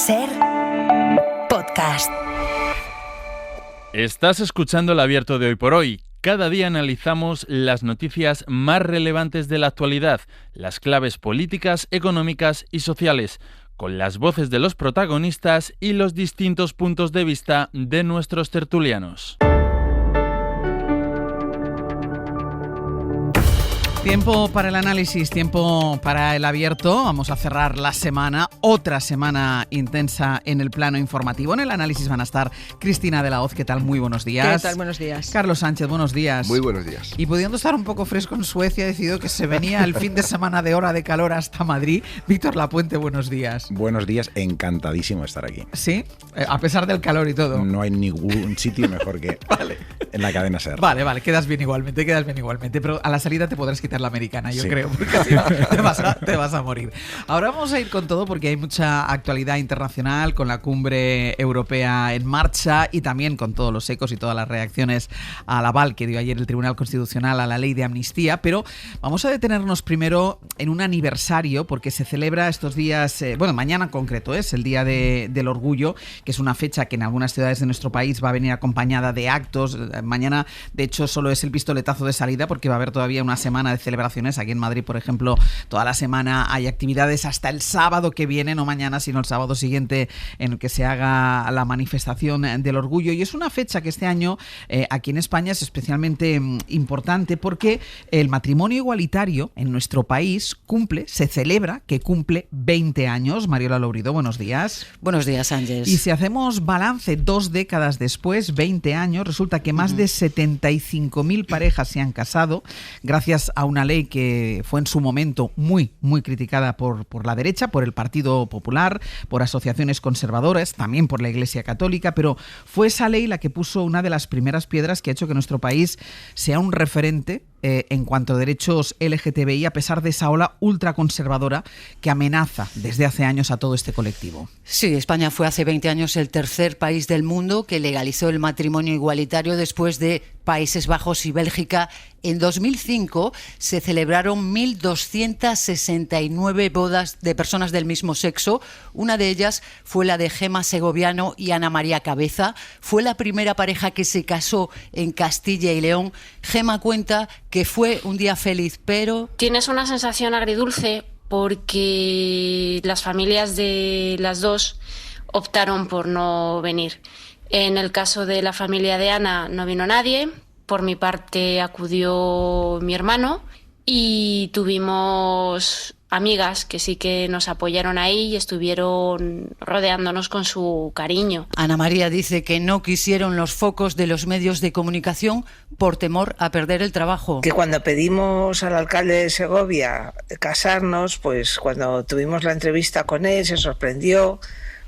SER Podcast. Estás escuchando el Abierto de Hoy por Hoy. Cada día analizamos las noticias más relevantes de la actualidad, las claves políticas, económicas y sociales, con las voces de los protagonistas y los distintos puntos de vista de nuestros tertulianos. Tiempo para el análisis, tiempo para el abierto. Vamos a cerrar la semana, otra semana intensa en el plano informativo. En el análisis van a estar Cristina de la Hoz, ¿qué tal? Muy buenos días. ¿Qué tal? Buenos días. Carlos Sánchez, buenos días. Muy buenos días. Y pudiendo estar un poco fresco en Suecia, ha decidido que se venía el fin de semana de hora de calor hasta Madrid. Víctor Lapuente, buenos días. Buenos días, encantadísimo de estar aquí. ¿Sí? A pesar del calor y todo. No hay ningún sitio mejor que Vale. en la cadena SER. Vale, quedas bien igualmente. Pero a la salida te podrás quitar la americana, yo Sí. creo, porque si no te vas a morir. Ahora vamos a ir con todo porque hay mucha actualidad internacional con la cumbre europea en marcha y también con todos los ecos y todas las reacciones al aval que dio ayer el Tribunal Constitucional a la ley de amnistía. Pero vamos a detenernos primero en un aniversario porque se celebra estos días, mañana en concreto es el Día del Orgullo, que es una fecha que en algunas ciudades de nuestro país va a venir acompañada de actos. Mañana, de hecho, solo es el pistoletazo de salida porque va a haber todavía una semana de celebraciones. Aquí en Madrid, por ejemplo, toda la semana hay actividades hasta el sábado que viene, no mañana, sino el sábado siguiente, en el que se haga la manifestación del orgullo. Y es una fecha que este año aquí en España es especialmente importante porque el matrimonio igualitario en nuestro país se celebra 20 años. Mariola Lourido, buenos días. Buenos días, Ángeles. Y si hacemos balance 2 décadas después, 20 años, resulta que más de 75.000 parejas se han casado gracias a una ley que fue en su momento muy criticada por la derecha, por el Partido Popular, por asociaciones conservadoras, también por la Iglesia Católica, pero fue esa ley la que puso una de las primeras piedras que ha hecho que nuestro país sea un referente en cuanto a derechos LGTBI, a pesar de esa ola ultraconservadora que amenaza desde hace años a todo este colectivo. Sí, España fue hace 20 años el tercer país del mundo que legalizó el matrimonio igualitario después de Países Bajos y Bélgica. En 2005 se celebraron 1.269 bodas de personas del mismo sexo. Una de ellas fue la de Gema Segoviano y Ana María Cabeza. Fue la primera pareja que se casó en Castilla y León. Gema cuenta que fue un día feliz, pero... Tienes una sensación agridulce porque las familias de las dos optaron por no venir. En el caso de la familia de Ana no vino nadie. Por mi parte acudió mi hermano y tuvimos amigas que sí que nos apoyaron ahí y estuvieron rodeándonos con su cariño. Ana María dice que no quisieron los focos de los medios de comunicación por temor a perder el trabajo. Que cuando pedimos al alcalde de Segovia casarnos, pues cuando tuvimos la entrevista con él se sorprendió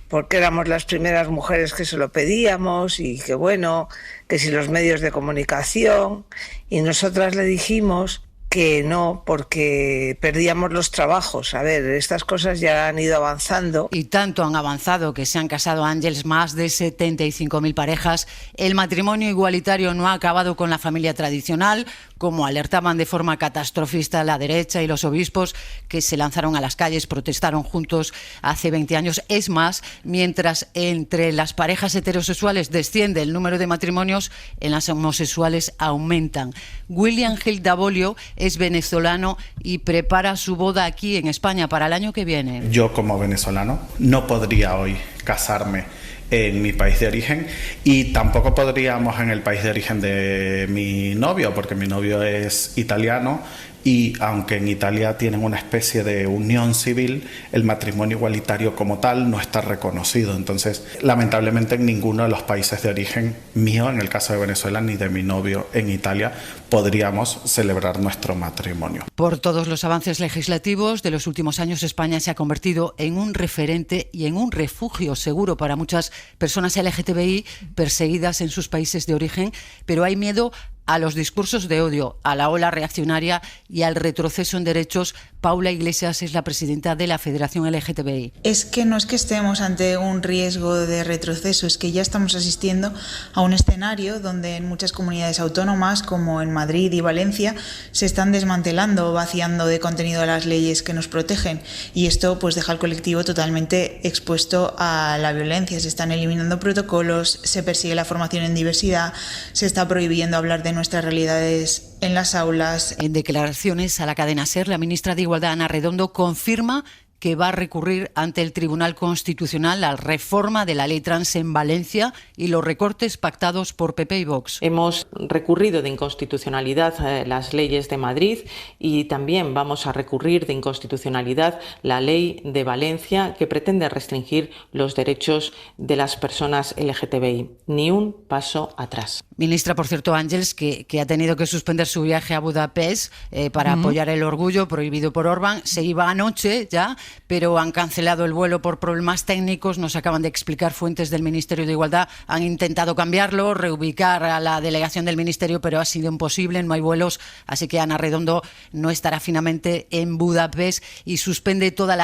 porque éramos las primeras mujeres que se lo pedíamos y que bueno, que si los medios de comunicación, y nosotras le dijimos que no, porque perdíamos los trabajos. A ver, estas cosas ya han ido avanzando. Y tanto han avanzado que se han casado, Ángeles, más de 75.000 parejas. El matrimonio igualitario no ha acabado con la familia tradicional, como alertaban de forma catastrofista la derecha y los obispos que se lanzaron a las calles, protestaron juntos hace 20 años. Es más, mientras entre las parejas heterosexuales desciende el número de matrimonios, en las homosexuales aumentan. William Gil Davolio es venezolano y prepara su boda aquí en España para el año que viene. Yo como venezolano no podría hoy casarme en mi país de origen y tampoco podríamos en el país de origen de mi novio, porque mi novio es italiano y aunque en Italia tienen una especie de unión civil, el matrimonio igualitario como tal no está reconocido. Entonces, lamentablemente en ninguno de los países de origen mío, en el caso de Venezuela, ni de mi novio en Italia, podríamos celebrar nuestro matrimonio. Por todos los avances legislativos de los últimos años, España se ha convertido en un referente y en un refugio seguro para muchas personas LGTBI perseguidas en sus países de origen, pero hay miedo a los discursos de odio, a la ola reaccionaria y al retroceso en derechos. Paula Iglesias es la presidenta de la Federación LGTBI. Es que no es que estemos ante un riesgo de retroceso, es que ya estamos asistiendo a un escenario donde en muchas comunidades autónomas, como en Madrid y Valencia, se están desmantelando o vaciando de contenido las leyes que nos protegen, y esto pues deja al colectivo totalmente expuesto a la violencia. Se están eliminando protocolos, se persigue la formación en diversidad, se está prohibiendo hablar de nuestras realidades en las aulas. En declaraciones a la cadena SER, la ministra de Igualdad, Ana Redondo, confirma que va a recurrir ante el Tribunal Constitucional la reforma de la ley trans en Valencia y los recortes pactados por PP y Vox. Hemos recurrido de inconstitucionalidad las leyes de Madrid y también vamos a recurrir de inconstitucionalidad la ley de Valencia, que pretende restringir los derechos de las personas LGTBI. Ni un paso atrás. Ministra, por cierto, Ángels, que ha tenido que suspender su viaje a Budapest para apoyar el orgullo prohibido por Orbán. Se iba anoche ya, pero han cancelado el vuelo por problemas técnicos. Nos acaban de explicar fuentes del Ministerio de Igualdad. Han intentado cambiarlo, reubicar a la delegación del Ministerio, pero ha sido imposible, no hay vuelos. Así que Ana Redondo no estará finalmente en Budapest y suspende toda la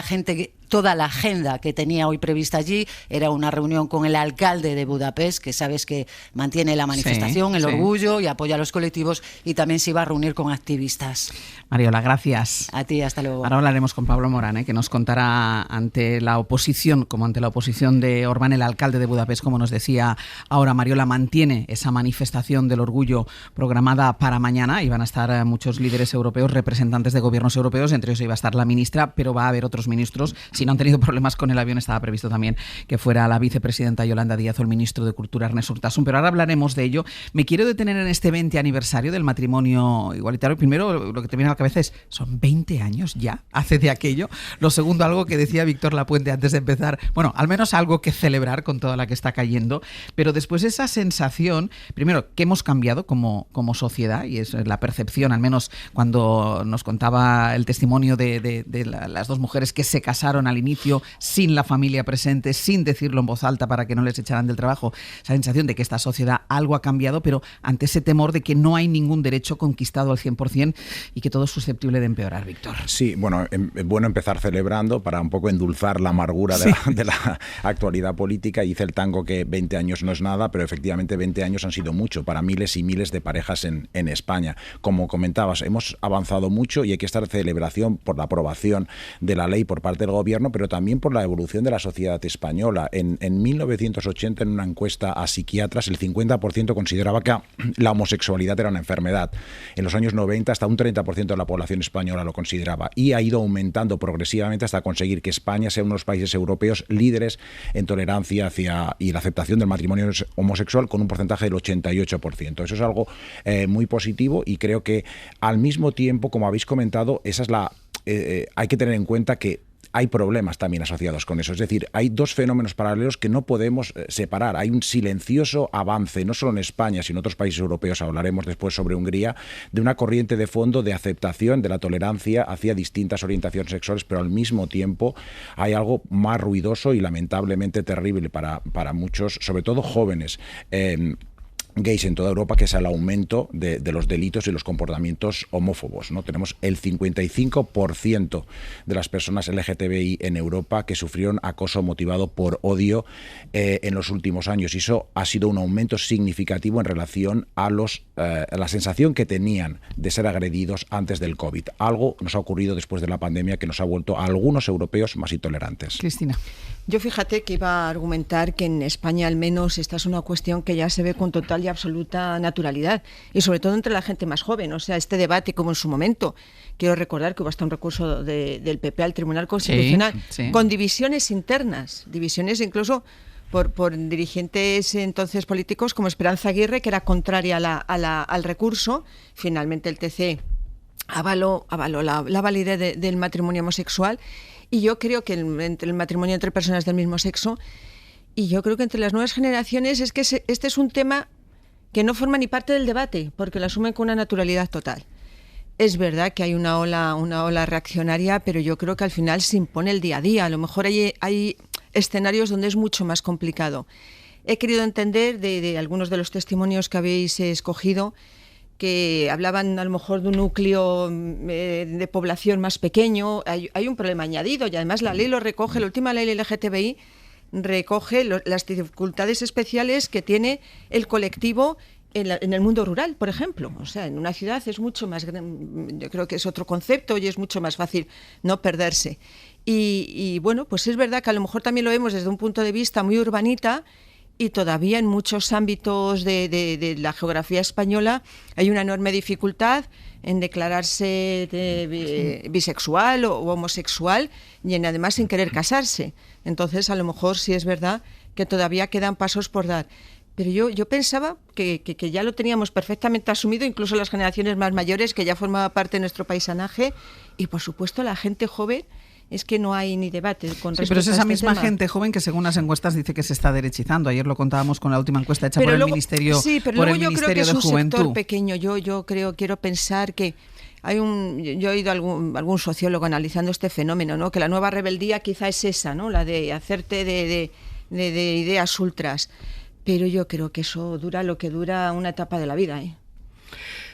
agenda que tenía hoy prevista allí. Era una reunión con el alcalde de Budapest, que sabes que mantiene la manifestación, el orgullo y apoya a los colectivos, y también se iba a reunir con activistas. Mariola, gracias. A ti, hasta luego. Ahora hablaremos con Pablo Morán, que nos contará ante la oposición de Orbán, el alcalde de Budapest, como nos decía ahora Mariola, mantiene esa manifestación del orgullo programada para mañana, y van a estar muchos líderes europeos, representantes de gobiernos europeos, entre ellos iba a estar la ministra, pero va a haber otros ministros. Si no han tenido problemas con el avión, estaba previsto también que fuera la vicepresidenta Yolanda Díaz o el ministro de Cultura Ernest Urtasun, pero ahora hablaremos de ello. Me quiero detener en este 20 aniversario del matrimonio igualitario. Primero, lo que te viene a la cabeza es, ¿son 20 años ya hace de aquello? Lo segundo, algo que decía Víctor Lapuente antes de empezar, bueno, al menos algo que celebrar con toda la que está cayendo, pero después esa sensación, primero, que hemos cambiado como sociedad, y es la percepción, al menos cuando nos contaba el testimonio de las dos mujeres que se casaron al inicio sin la familia presente, sin decirlo en voz alta para que no les echaran del trabajo, esa sensación de que esta sociedad algo ha cambiado, pero ante ese temor de que no hay ningún derecho conquistado al 100% y que todo es susceptible de empeorar, Víctor. Sí, bueno, bueno empezar celebrando para un poco endulzar la amargura de la actualidad política. Dice el tango que 20 años no es nada, pero efectivamente 20 años han sido mucho para miles y miles de parejas en España. Como comentabas, hemos avanzado mucho y hay que estar en celebración por la aprobación de la ley por parte del gobierno, pero también por la evolución de la sociedad española. En 1980, en una encuesta a psiquiatras, el 50% consideraba que la homosexualidad era una enfermedad. En los años 90, hasta un 30% de la población española lo consideraba, y ha ido aumentando progresivamente hasta conseguir que España sea uno de los países europeos líderes en tolerancia hacia y la aceptación del matrimonio homosexual, con un porcentaje del 88%. Eso es algo muy positivo, y creo que al mismo tiempo, como habéis comentado, esa es hay que tener en cuenta que hay problemas también asociados con eso. Es decir, hay dos fenómenos paralelos que no podemos separar. Hay un silencioso avance, no solo en España, sino en otros países europeos, hablaremos después sobre Hungría, de una corriente de fondo de aceptación de la tolerancia hacia distintas orientaciones sexuales, pero al mismo tiempo hay algo más ruidoso y lamentablemente terrible para muchos, sobre todo jóvenes, gays en toda Europa, que es el aumento de los delitos y los comportamientos homófobos, ¿no? Tenemos el 55% de las personas LGTBI en Europa que sufrieron acoso motivado por odio en los últimos años, y eso ha sido un aumento significativo en relación a la sensación que tenían de ser agredidos antes del COVID. Algo nos ha ocurrido después de la pandemia que nos ha vuelto a algunos europeos más intolerantes. Cristina. Yo fíjate que iba a argumentar que en España al menos esta es una cuestión que ya se ve con total y absoluta naturalidad, y sobre todo entre la gente más joven. O sea, este debate, como en su momento, quiero recordar que hubo hasta un recurso del PP al Tribunal Constitucional, con divisiones internas, divisiones incluso por dirigentes entonces políticos como Esperanza Aguirre, que era contraria al recurso. Finalmente el TC avaló la validez del matrimonio homosexual. Y yo creo que entre el matrimonio entre personas del mismo sexo, y yo creo que entre las nuevas generaciones, es que este es un tema que no forma ni parte del debate, porque lo asumen con una naturalidad total. Es verdad que hay una ola reaccionaria, pero yo creo que al final se impone el día a día. A lo mejor hay escenarios donde es mucho más complicado. He querido entender de algunos de los testimonios que habéis escogido que hablaban a lo mejor de un núcleo de población más pequeño. Hay un problema añadido y además la ley lo recoge, la última ley LGTBI recoge las dificultades especiales que tiene el colectivo en el mundo rural, por ejemplo. O sea, en una ciudad es mucho más, yo creo que es otro concepto y es mucho más fácil no perderse. Y bueno, pues es verdad que a lo mejor también lo vemos desde un punto de vista muy urbanita, y todavía en muchos ámbitos de la geografía española hay una enorme dificultad en declararse bisexual o homosexual y además en querer casarse. Entonces, a lo mejor sí es verdad que todavía quedan pasos por dar. Pero yo pensaba que ya lo teníamos perfectamente asumido, incluso las generaciones más mayores, que ya formaba parte de nuestro paisanaje, y por supuesto la gente joven. Es que no hay ni debate con respecto a este tema. Pero es esa misma gente joven que según las encuestas dice que se está derechizando. Ayer lo contábamos con la última encuesta hecha por el Ministerio de Juventud. Sí, pero luego yo creo que es un sector pequeño. Yo quiero pensar que yo he oído algún sociólogo analizando este fenómeno, ¿no? Que la nueva rebeldía quizá es esa, ¿no? La de hacerte de ideas ultras. Pero yo creo que eso dura lo que dura una etapa de la vida, ¿eh?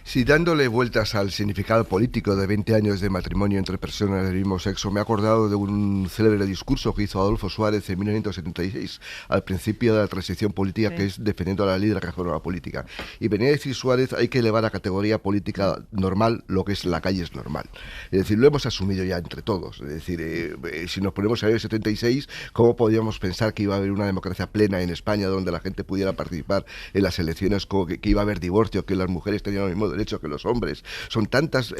Sí, dándole vueltas al significado político de 20 años de matrimonio entre personas del mismo sexo, me he acordado de un célebre discurso que hizo Adolfo Suárez en 1976, al principio de la transición política, que es defendiendo a la ley de la reforma política. Y venía a decir Suárez, hay que elevar a categoría política normal lo que es la calle es normal. Es decir, lo hemos asumido ya entre todos. Es decir, si nos ponemos en el 76, ¿cómo podíamos pensar que iba a haber una democracia plena en España donde la gente pudiera participar en las elecciones, que iba a haber divorcio, que las mujeres tenían los mismos derechos que los hombres? Son tantas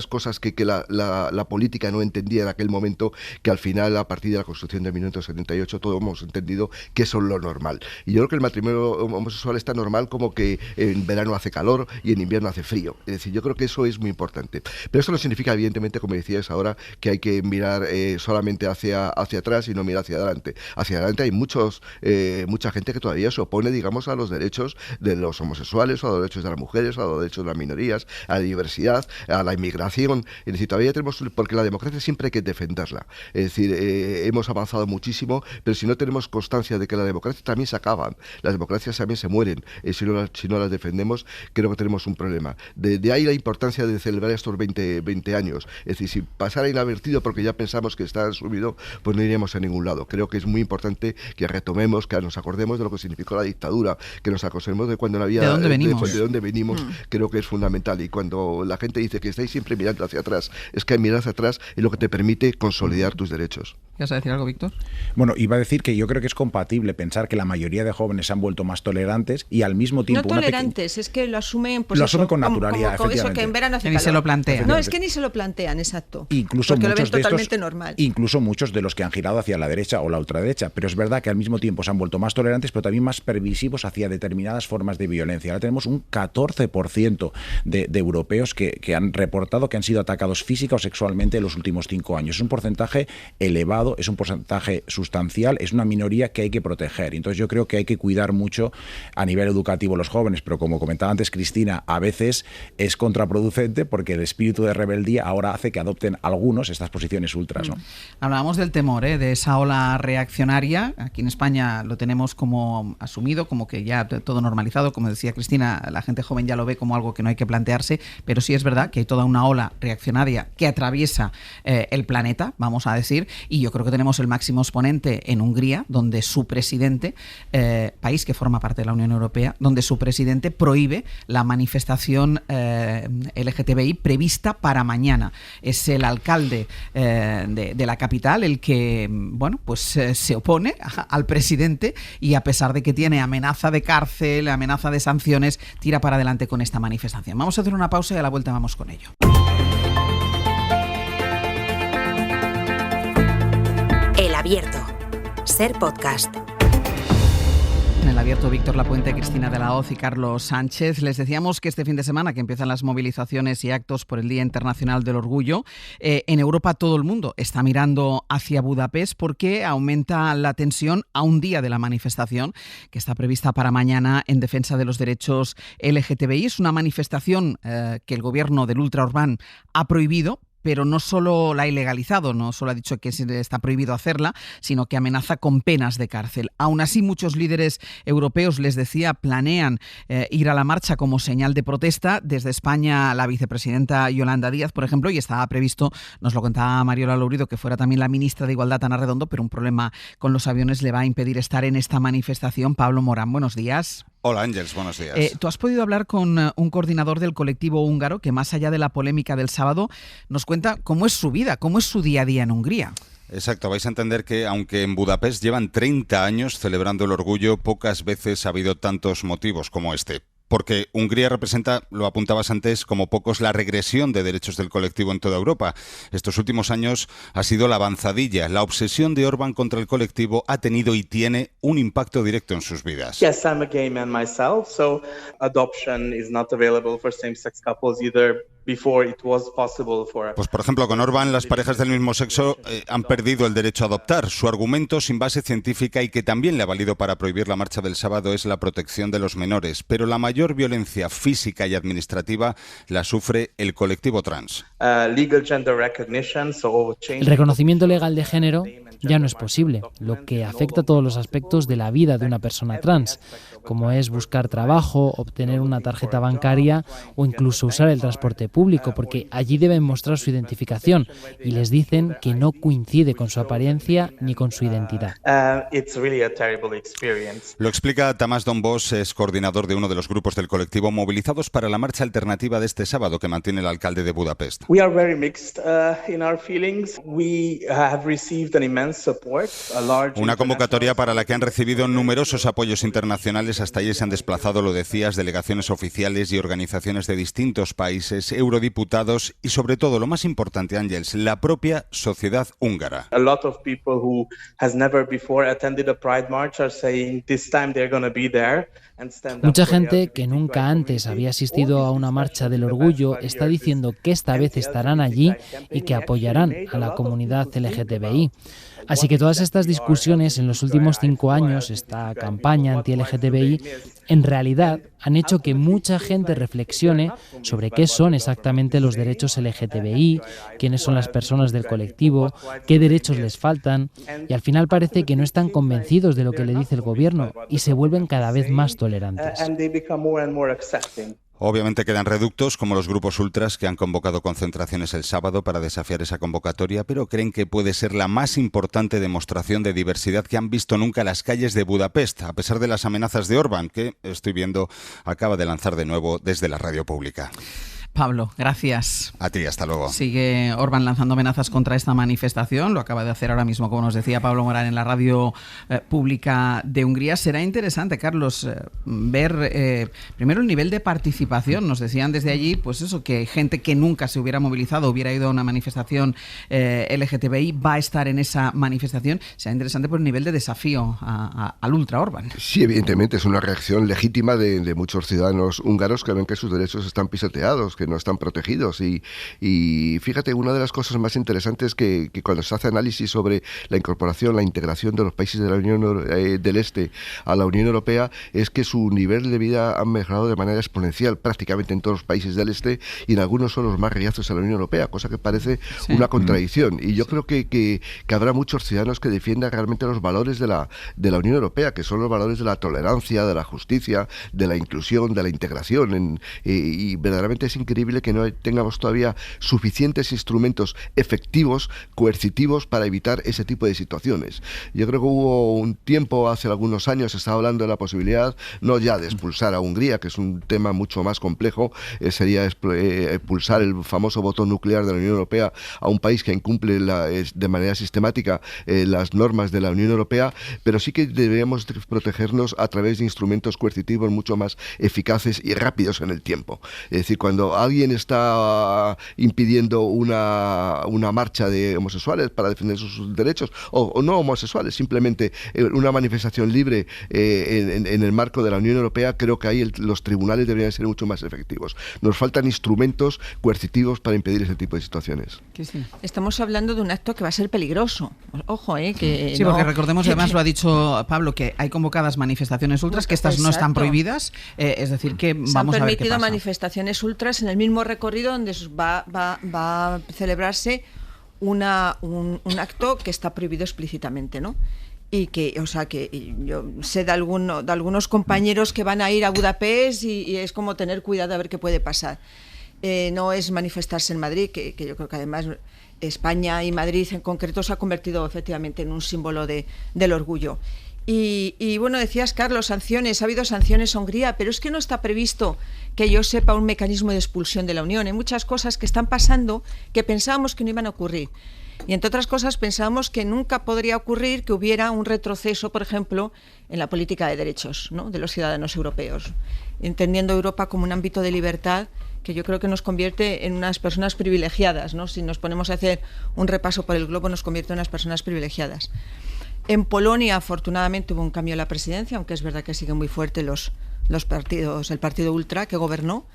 cosas que la política no entendía en aquel momento, que al final, a partir de la Constitución de 1978, todos hemos entendido que eso es lo normal. Y yo creo que el matrimonio homosexual está normal como que en verano hace calor y en invierno hace frío. Es decir, yo creo que eso es muy importante. Pero eso no significa, evidentemente, como decías ahora, que hay que mirar solamente hacia atrás y no mirar hacia adelante. Hacia adelante hay mucha gente que todavía se opone, digamos, a los derechos de los homosexuales, o a los derechos de las mujeres, o a los derechos de las minorías, a la diversidad, a la inmigración. Es decir, todavía tenemos, porque la democracia siempre hay que defenderla. Es decir, hemos avanzado muchísimo, pero si no tenemos constancia de que la democracia también se acaban, las democracias también se mueren, si no las defendemos, creo que tenemos un problema. De ahí la importancia de celebrar estos 20 años. Es decir, si pasara inadvertido porque ya pensamos que está asumido, pues no iríamos a ningún lado. Creo que es muy importante que retomemos, que nos acordemos de lo que significó la dictadura, que nos acordemos de cuando no había... ¿De dónde venimos? De dónde venimos, creo que es fundamental. Y cuando la gente dice que estáis siempre mirando hacia atrás, es que mirar hacia atrás es lo que te permite consolidar tus derechos. ¿Vas a decir algo, Víctor? Bueno, iba a decir que yo creo que es compatible pensar que la mayoría de jóvenes se han vuelto más tolerantes y al mismo tiempo... No tolerantes, es que lo asumen... Pues lo asumen con naturalidad, como eso que en verano hace calor. Ni se lo plantean. No, es que ni se lo plantean, exacto. Incluso porque muchos lo ven totalmente normal. Incluso muchos de los que han girado hacia la derecha o la ultraderecha. Pero es verdad que al mismo tiempo se han vuelto más tolerantes, pero también más permisivos hacia determinadas formas de violencia. Ahora tenemos un 14% de europeos que han reportado que han sido atacados física o sexualmente en los últimos 5 años. Es un porcentaje elevado, es un porcentaje sustancial, es una minoría que hay que proteger. Entonces yo creo que hay que cuidar mucho a nivel educativo los jóvenes, pero como comentaba antes Cristina, a veces es contraproducente porque el espíritu de rebeldía ahora hace que adopten algunos estas posiciones ultras, ¿no? Hablábamos del temor, de esa ola reaccionaria. Aquí en España lo tenemos como asumido, como que ya todo normalizado. Como decía Cristina, la gente joven ya lo ve como algo que no hay que plantearse, pero sí es verdad que hay toda una ola reaccionaria que atraviesa el planeta, vamos a decir, y yo creo que tenemos el máximo exponente en Hungría, donde su presidente, país que forma parte de la Unión Europea, donde su presidente prohíbe la manifestación LGTBI prevista para mañana. Es el alcalde de la capital el que, bueno, pues se opone al presidente y a pesar de que tiene amenaza de cárcel, amenaza de sanciones, tira para adelante con esta manifestación. Vamos a hacer una pausa y a la vuelta vamos con ello. El Abierto. Ser Podcast. En El Abierto, Víctor Lapuente, Cristina de la Hoz y Carlos Sánchez. Les decíamos que este fin de semana que empiezan las movilizaciones y actos por el Día Internacional del Orgullo, en Europa todo el mundo está mirando hacia Budapest porque aumenta la tensión a un día de la manifestación que está prevista para mañana en defensa de los derechos LGTBI. Es una manifestación que el gobierno del Ultra Orbán ha prohibido, pero no solo la ha ilegalizado, no solo ha dicho que está prohibido hacerla, sino que amenaza con penas de cárcel. Aún así, muchos líderes europeos, les decía, planean ir a la marcha como señal de protesta. Desde España, la vicepresidenta Yolanda Díaz, por ejemplo, y estaba previsto, nos lo contaba Mariola Lourido, que fuera también la ministra de Igualdad, Ana Redondo, pero un problema con los aviones le va a impedir estar en esta manifestación. Pablo Morán, buenos días. Hola Ángels, buenos días. Tú has podido hablar con un coordinador del colectivo húngaro que, más allá de la polémica del sábado, nos cuenta cómo es su vida, cómo es su día a día en Hungría. Exacto, vais a entender que aunque en Budapest llevan 30 años celebrando el orgullo, pocas veces ha habido tantos motivos como este. Porque Hungría representa, lo apuntabas antes, como pocos la regresión de derechos del colectivo en toda Europa. Estos últimos años ha sido la avanzadilla. La obsesión de Orbán contra el colectivo ha tenido y tiene un impacto directo en sus vidas. Yes, I'm a gay man myself, so adoption is not available for same-sex couples either. Pues por ejemplo, con Orbán las parejas del mismo sexo han perdido el derecho a adoptar. Su argumento, sin base científica y que también le ha valido para prohibir la marcha del sábado, es la protección de los menores. Pero la mayor violencia física y administrativa la sufre el colectivo trans. El reconocimiento legal de género ya no es posible, lo que afecta a todos los aspectos de la vida de una persona trans, como es buscar trabajo, obtener una tarjeta bancaria o incluso usar el transporte público, porque allí deben mostrar su identificación y les dicen que no coincide con su apariencia ni con su identidad. Lo explica Tamás Dombos, es coordinador de uno de los grupos del colectivo movilizados para la marcha alternativa de este sábado que mantiene el alcalde de Budapest. Una convocatoria para la que han recibido numerosos apoyos internacionales. Hasta allí se han desplazado, lo decías, delegaciones oficiales y organizaciones de distintos países, eurodiputados y, sobre todo, lo más importante, Ángels, la propia sociedad húngara. Mucha gente que nunca antes había asistido a una marcha del orgullo está diciendo que esta vez estarán allí y que apoyarán a la comunidad LGTBI. Así que todas estas discusiones en los últimos 5 años, esta campaña anti-LGTBI, en realidad han hecho que mucha gente reflexione sobre qué son exactamente los derechos LGTBI, quiénes son las personas del colectivo, qué derechos les faltan, y al final parece que no están convencidos de lo que le dice el gobierno y se vuelven cada vez más tolerantes. Obviamente quedan reductos como los grupos ultras que han convocado concentraciones el sábado para desafiar esa convocatoria, pero creen que puede ser la más importante demostración de diversidad que han visto nunca las calles de Budapest, a pesar de las amenazas de Orbán, que, estoy viendo, acaba de lanzar de nuevo desde la radio pública. Pablo, gracias. A ti, hasta luego. Sigue Orbán lanzando amenazas contra esta manifestación, lo acaba de hacer ahora mismo, como nos decía Pablo Morán, en la radio pública de Hungría. Será interesante, Carlos, ver primero el nivel de participación. Nos decían desde allí, pues eso, que gente que nunca se hubiera movilizado, hubiera ido a una manifestación LGTBI, va a estar en esa manifestación. Será interesante por el nivel de desafío al ultra Orbán. Sí, evidentemente, es una reacción legítima de muchos ciudadanos húngaros que ven que sus derechos están pisoteados, que no están protegidos y fíjate, una de las cosas más interesantes que cuando se hace análisis sobre la incorporación, la integración de los países de la Unión del Este a la Unión Europea es que su nivel de vida ha mejorado de manera exponencial prácticamente en todos los países del Este y en algunos son los más reacios a la Unión Europea, cosa que parece una contradicción y yo creo que habrá muchos ciudadanos que defiendan realmente los valores de la Unión Europea, que son los valores de la tolerancia, de la justicia, de la inclusión, de la integración y verdaderamente es increíble que no tengamos todavía suficientes instrumentos efectivos, coercitivos, para evitar ese tipo de situaciones. Yo creo que hubo un tiempo, hace algunos años, se estaba hablando de la posibilidad, no ya de expulsar a Hungría, que es un tema mucho más complejo, sería expulsar el famoso voto nuclear de la Unión Europea a un país que incumple de manera sistemática las normas de la Unión Europea, pero sí que deberíamos protegernos a través de instrumentos coercitivos mucho más eficaces y rápidos en el tiempo. Es decir, cuando alguien está impidiendo una marcha de homosexuales para defender sus derechos, o no homosexuales, simplemente una manifestación libre en el marco de la Unión Europea, creo que ahí los tribunales deberían ser mucho más efectivos. Nos faltan instrumentos coercitivos para impedir ese tipo de situaciones. Sí. Estamos hablando de un acto que va a ser peligroso. Ojo, que sí, porque recordemos, además lo ha dicho Pablo, que hay convocadas manifestaciones ultras, que estas no están prohibidas, es decir, que vamos a ver qué pasa. Se han permitido manifestaciones ultras en el mismo recorrido donde va a celebrarse un acto que está prohibido explícitamente, ¿no? Y que, o sea, que yo sé de algunos compañeros que van a ir a Budapest y es como tener cuidado a ver qué puede pasar. No es manifestarse en Madrid, que yo creo que además España y Madrid en concreto se ha convertido efectivamente en un símbolo del orgullo. Y bueno, decías, Carlos, sanciones, ha habido sanciones a Hungría, pero es que no está previsto que yo sepa un mecanismo de expulsión de la Unión. Hay muchas cosas que están pasando que pensábamos que no iban a ocurrir. Y entre otras cosas pensábamos que nunca podría ocurrir que hubiera un retroceso, por ejemplo, en la política de derechos, ¿no?, de los ciudadanos europeos, entendiendo Europa como un ámbito de libertad que yo creo que nos convierte en unas personas privilegiadas, ¿no? Si nos ponemos a hacer un repaso por el globo, nos convierte en unas personas privilegiadas. En Polonia, afortunadamente, hubo un cambio en la presidencia, aunque es verdad que siguen muy fuertes los partidos, el partido ultra que gobernó.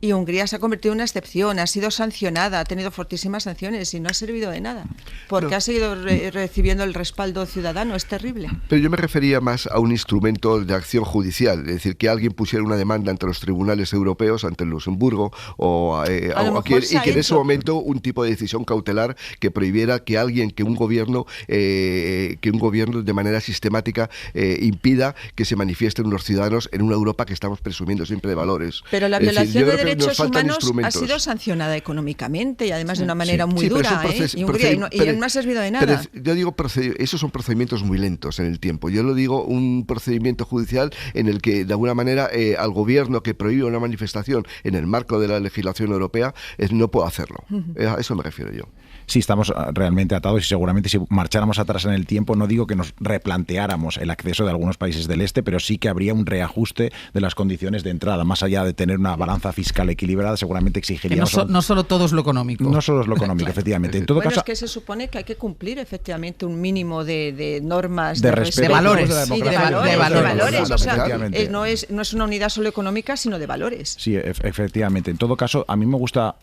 Y Hungría se ha convertido en una excepción, ha sido sancionada, ha tenido fortísimas sanciones y no ha servido de nada, porque ha seguido recibiendo el respaldo ciudadano, es terrible. Pero yo me refería más a un instrumento de acción judicial, es decir, que alguien pusiera una demanda ante los tribunales europeos, ante el Luxemburgo, y que en ese momento un tipo de decisión cautelar que prohibiera que un gobierno de manera sistemática impida que se manifiesten unos ciudadanos en una Europa que estamos presumiendo siempre de valores. Pero la violación de derechos humanos ha sido sancionada económicamente y además de una manera muy dura, y no ha servido de nada. Yo digo, esos son procedimientos muy lentos en el tiempo. Yo lo digo, un procedimiento judicial en el que de alguna manera al gobierno que prohíbe una manifestación en el marco de la legislación europea no puede hacerlo. A eso me refiero yo. Sí, estamos realmente atados y seguramente si marcháramos atrás en el tiempo, no digo que nos replanteáramos el acceso de algunos países del este, pero sí que habría un reajuste de las condiciones de entrada. Más allá de tener una balanza fiscal equilibrada, seguramente exigiríamos... No solo todo es lo económico. No solo es lo económico, claro. Efectivamente. En todo caso, es que se supone que hay que cumplir efectivamente un mínimo de normas, de respeto, de valores. De valores. O sea, no es una unidad solo económica, sino de valores. Sí, efectivamente. En todo caso, a mí me gusta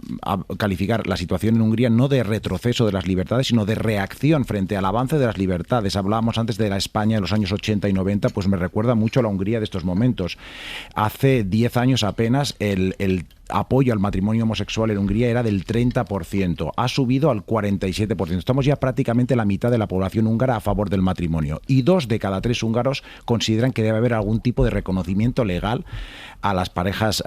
calificar la situación en Hungría no de retroceso de las libertades, sino de reacción frente al avance de las libertades. Hablábamos antes de la España de los años 80 y 90, pues me recuerda mucho a la Hungría de estos momentos. Hace 10 años apenas el apoyo al matrimonio homosexual en Hungría era del 30%, ha subido al 47%. Estamos ya prácticamente la mitad de la población húngara a favor del matrimonio y 2 de cada 3 húngaros consideran que debe haber algún tipo de reconocimiento legal a las parejas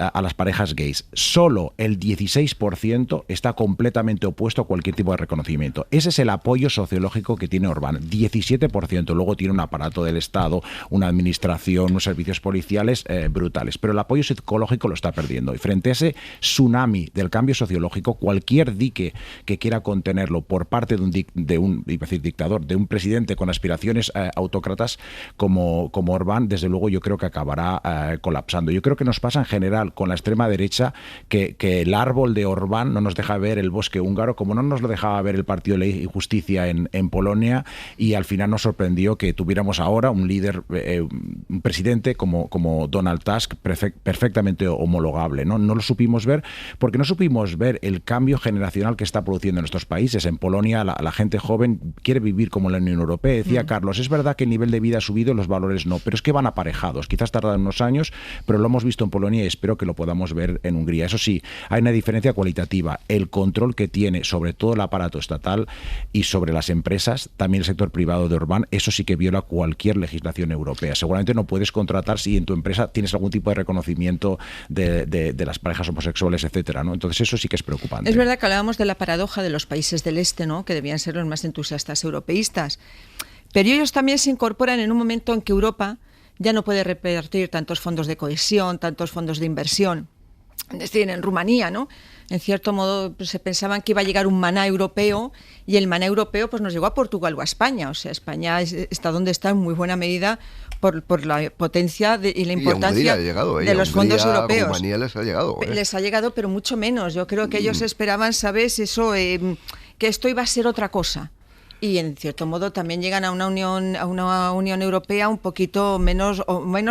gays. Solo el 16% está completamente opuesto a cualquier tipo de reconocimiento. Ese es el apoyo sociológico que tiene Orbán, 17%. Luego tiene un aparato del Estado, una administración, unos servicios policiales brutales, pero el apoyo psicológico lo está perdiendo. Y frente a ese tsunami del cambio sociológico, cualquier dique que quiera contenerlo por parte de un presidente con aspiraciones autócratas como Orbán, desde luego yo creo que acabará colapsando. Yo creo que nos pasa en general con la extrema derecha que el árbol de Orbán no nos deja ver el bosque húngaro, como no nos lo dejaba ver el Partido de Ley y Justicia en Polonia, y al final nos sorprendió que tuviéramos ahora un líder, un presidente como Donald Tusk perfectamente homologable, ¿no? No lo supimos ver porque no supimos ver el cambio generacional que está produciendo en nuestros países. En Polonia la gente joven quiere vivir como en la Unión Europea. Decía Carlos, es verdad que el nivel de vida ha subido, los valores no, pero es que van aparejados. Quizás tardan unos años, pero lo hemos visto en Polonia y espero que lo podamos ver en Hungría. Eso sí, hay una diferencia cualitativa. El control que tiene sobre todo el aparato estatal y sobre las empresas, también el sector privado de Orbán, eso sí que viola cualquier legislación europea. Seguramente no puedes contratar si en tu empresa tienes algún tipo de reconocimiento de las parejas homosexuales, etcétera, ¿no? Entonces eso sí que es preocupante. Es verdad que hablábamos de la paradoja de los países del este, ¿no?, que debían ser los más entusiastas europeístas, pero ellos también se incorporan en un momento en que Europa ya no puede repartir tantos fondos de cohesión, tantos fondos de inversión. Es decir, en Rumanía, ¿no?, en cierto modo se pensaban que iba a llegar un maná europeo y el maná europeo pues nos llegó a Portugal o a España. O sea, España está donde está en muy buena medida por la potencia y la importancia de los fondos europeos. A Rumanía les ha llegado. Les ha llegado, pero mucho menos. Yo creo que ellos esperaban, ¿sabes? Eso, que esto iba a ser otra cosa. y en cierto modo también llegan a una Unión Europea un poquito menos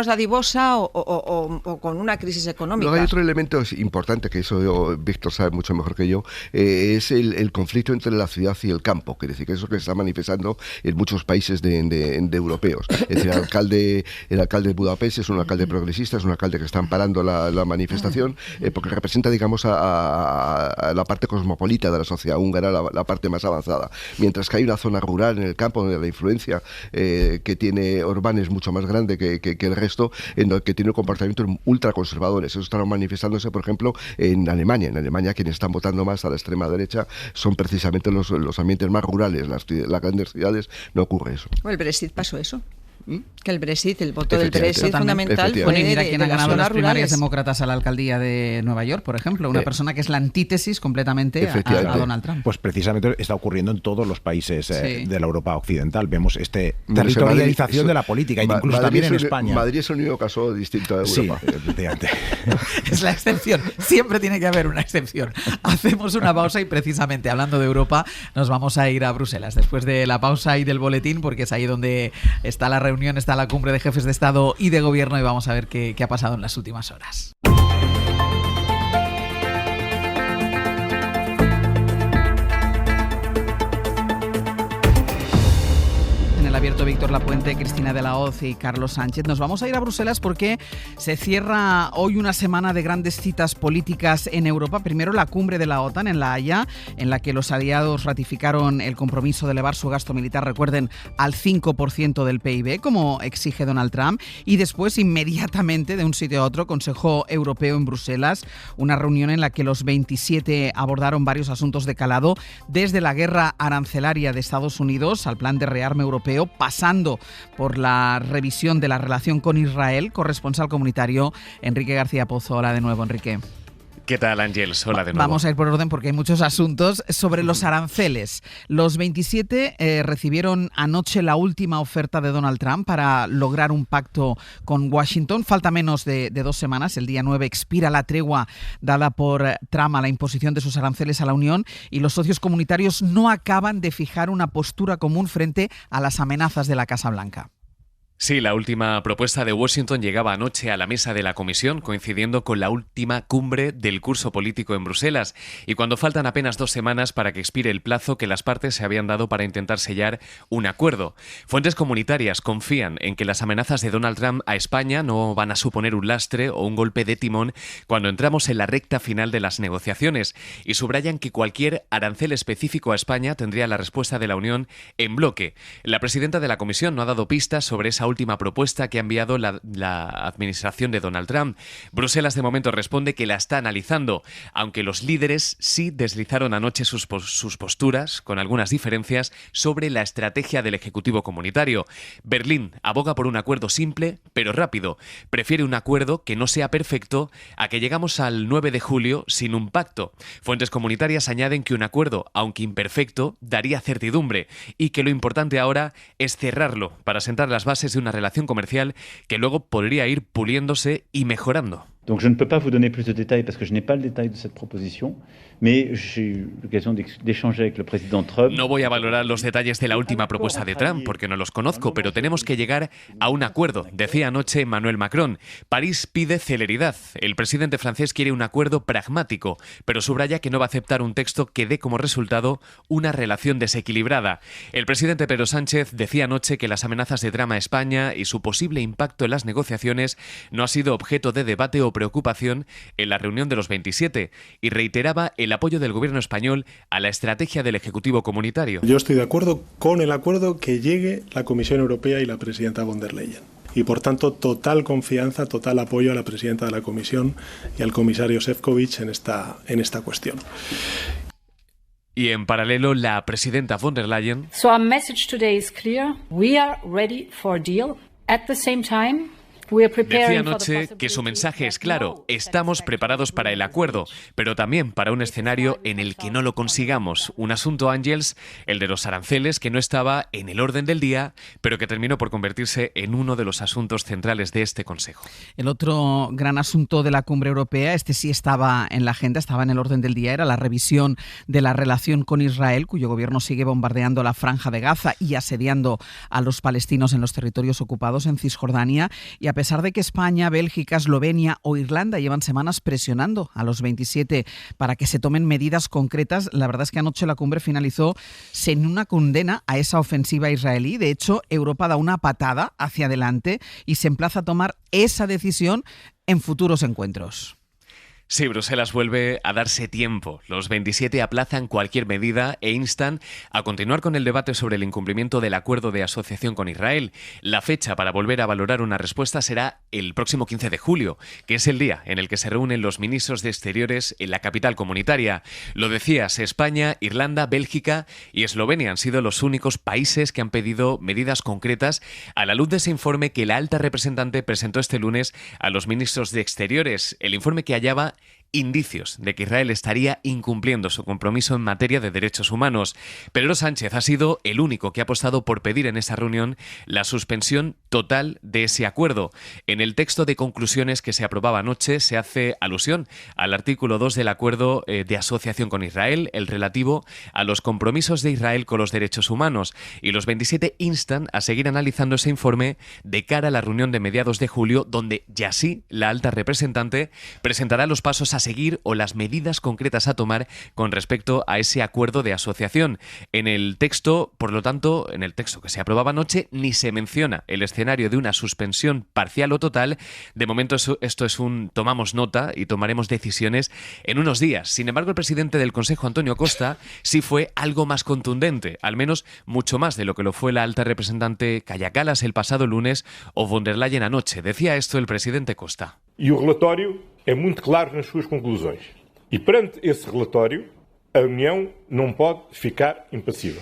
dadivosa o con una crisis económica. Luego hay otro elemento importante, que eso Víctor sabe mucho mejor que yo, es el conflicto entre la ciudad y el campo, quiere decir que eso que se está manifestando en muchos países de europeos. Es decir, el alcalde de Budapest es un alcalde progresista, es un alcalde que está amparando la manifestación, porque representa, digamos, a la parte cosmopolita de la sociedad húngara, la parte más avanzada. Mientras que hay una zona rural en el campo donde la influencia que tiene Orbán es mucho más grande que el resto, en el que tiene comportamientos ultraconservadores. Eso está manifestándose, por ejemplo, en Alemania. En Alemania, quienes están votando más a la extrema derecha son precisamente los ambientes más rurales. Las grandes ciudades no ocurre eso. Bueno, el Brexit pasó eso. Que el Brexit, el voto del Brexit fundamental fue bueno, y mira quién ha ganado las primarias rurales demócratas a la alcaldía de Nueva York, por ejemplo, una persona que es la antítesis completamente a Donald Trump. Pues precisamente está ocurriendo en todos los países de la Europa occidental. Vemos territorialización de la política, incluso Madrid también en España. Madrid es un único caso distinto a Europa. Sí, efectivamente. Es la excepción. Siempre tiene que haber una excepción. Hacemos una pausa y precisamente hablando de Europa nos vamos a ir a Bruselas después de la pausa y del boletín, porque es ahí donde está la reunión, está la cumbre de jefes de Estado y de Gobierno, y vamos a ver qué ha pasado en las últimas horas. Abierto Víctor Lapuente, Cristina de la Hoz y Carlos Sánchez. Nos vamos a ir a Bruselas porque se cierra hoy una semana de grandes citas políticas en Europa. Primero la cumbre de la OTAN en La Haya, en la que los aliados ratificaron el compromiso de elevar su gasto militar, recuerden, al 5% del PIB, como exige Donald Trump. Y después, inmediatamente, de un sitio a otro, Consejo Europeo en Bruselas, una reunión en la que los 27 abordaron varios asuntos de calado, desde la guerra arancelaria de Estados Unidos al plan de rearme europeo, pasando por la revisión de la relación con Israel. Corresponsal comunitario Enrique García Pozo. Hola de nuevo, Enrique. ¿Qué tal, Ángels? Hola de nuevo. Vamos a ir por orden porque hay muchos asuntos. Sobre los aranceles, los 27 recibieron anoche la última oferta de Donald Trump para lograr un pacto con Washington. Falta menos de 2 semanas. El día 9 expira la tregua dada por Trump a la imposición de sus aranceles a la Unión, y los socios comunitarios no acaban de fijar una postura común frente a las amenazas de la Casa Blanca. Sí, la última propuesta de Washington llegaba anoche a la mesa de la Comisión, coincidiendo con la última cumbre del curso político en Bruselas, y cuando faltan apenas 2 semanas para que expire el plazo que las partes se habían dado para intentar sellar un acuerdo. Fuentes comunitarias confían en que las amenazas de Donald Trump a España no van a suponer un lastre o un golpe de timón cuando entramos en la recta final de las negociaciones, y subrayan que cualquier arancel específico a España tendría la respuesta de la Unión en bloque. La presidenta de la Comisión no ha dado pistas sobre esa última propuesta que ha enviado la administración de Donald Trump. Bruselas de momento responde que la está analizando, aunque los líderes sí deslizaron anoche sus posturas, con algunas diferencias, sobre la estrategia del Ejecutivo Comunitario. Berlín aboga por un acuerdo simple, pero rápido. Prefiere un acuerdo que no sea perfecto a que llegamos al 9 de julio sin un pacto. Fuentes comunitarias añaden que un acuerdo, aunque imperfecto, daría certidumbre, y que lo importante ahora es cerrarlo para sentar las bases de una relación comercial que luego podría ir puliéndose y mejorando. Donc je ne peux pas vous donner plus de détails parce que je n'ai pas le détail de cette proposition, mais j'ai eu l'occasion d'échanger avec le président Trump. No voy a valorar los detalles de la última propuesta de Trump porque no los conozco, pero tenemos que llegar a un acuerdo, decía anoche Emmanuel Macron. París pide celeridad. El presidente francés quiere un acuerdo pragmático, pero subraya que no va a aceptar un texto que dé como resultado una relación desequilibrada. El presidente Pedro Sánchez decía anoche que las amenazas de Trump a España y su posible impacto en las negociaciones no ha sido objeto de debate o preocupación en la reunión de los 27, y reiteraba el apoyo del gobierno español a la estrategia del Ejecutivo Comunitario. Yo estoy de acuerdo con el acuerdo que llegue la Comisión Europea y la presidenta von der Leyen. Y por tanto, total confianza, total apoyo a la presidenta de la Comisión y al comisario Šefčovič en esta cuestión. Y en paralelo, la presidenta von der Leyen. So our message today is clear. We are ready for a deal. At the same time, Decía anoche que su mensaje es claro: estamos preparados para el acuerdo, pero también para un escenario en el que no lo consigamos. Un asunto, Ángels, el de los aranceles, que no estaba en el orden del día, pero que terminó por convertirse en uno de los asuntos centrales de este Consejo. El otro gran asunto de la cumbre europea, este sí estaba en la agenda, estaba en el orden del día, era la revisión de la relación con Israel, cuyo gobierno sigue bombardeando la Franja de Gaza y asediando a los palestinos en los territorios ocupados en Cisjordania. Y a pesar de que España, Bélgica, Eslovenia o Irlanda llevan semanas presionando a los 27 para que se tomen medidas concretas, la verdad es que anoche la cumbre finalizó sin una condena a esa ofensiva israelí. De hecho, Europa da una patada hacia adelante y se emplaza a tomar esa decisión en futuros encuentros. Sí, Bruselas vuelve a darse tiempo. Los 27 aplazan cualquier medida e instan a continuar con el debate sobre el incumplimiento del acuerdo de asociación con Israel. La fecha para volver a valorar una respuesta será el próximo 15 de julio, que es el día en el que se reúnen los ministros de Exteriores en la capital comunitaria. Lo decías, España, Irlanda, Bélgica y Eslovenia han sido los únicos países que han pedido medidas concretas a la luz de ese informe que la alta representante presentó este lunes a los ministros de Exteriores. El informe que hallaba indicios de que Israel estaría incumpliendo su compromiso en materia de derechos humanos. Pedro Sánchez ha sido el único que ha apostado por pedir en esa reunión la suspensión total de ese acuerdo. En el texto de conclusiones que se aprobaba anoche se hace alusión al artículo 2 del acuerdo de asociación con Israel, el relativo a los compromisos de Israel con los derechos humanos, y los 27 instan a seguir analizando ese informe de cara a la reunión de mediados de julio, donde ya sí la alta representante presentará los pasos a seguir o las medidas concretas a tomar con respecto a ese acuerdo de asociación. En el texto, por lo tanto, en el texto que se aprobaba anoche, ni se menciona el escenario de una suspensión parcial o total. De momento esto es un tomamos nota y tomaremos decisiones en unos días. Sin embargo, el presidente del Consejo, Antonio Costa, sí fue algo más contundente, al menos mucho más de lo que lo fue la alta representante Kaja Kallas el pasado lunes o von der Leyen anoche. Decía esto el presidente Costa. E o relatório é muito claro nas suas conclusões. E perante esse relatório, a União não pode ficar impassível.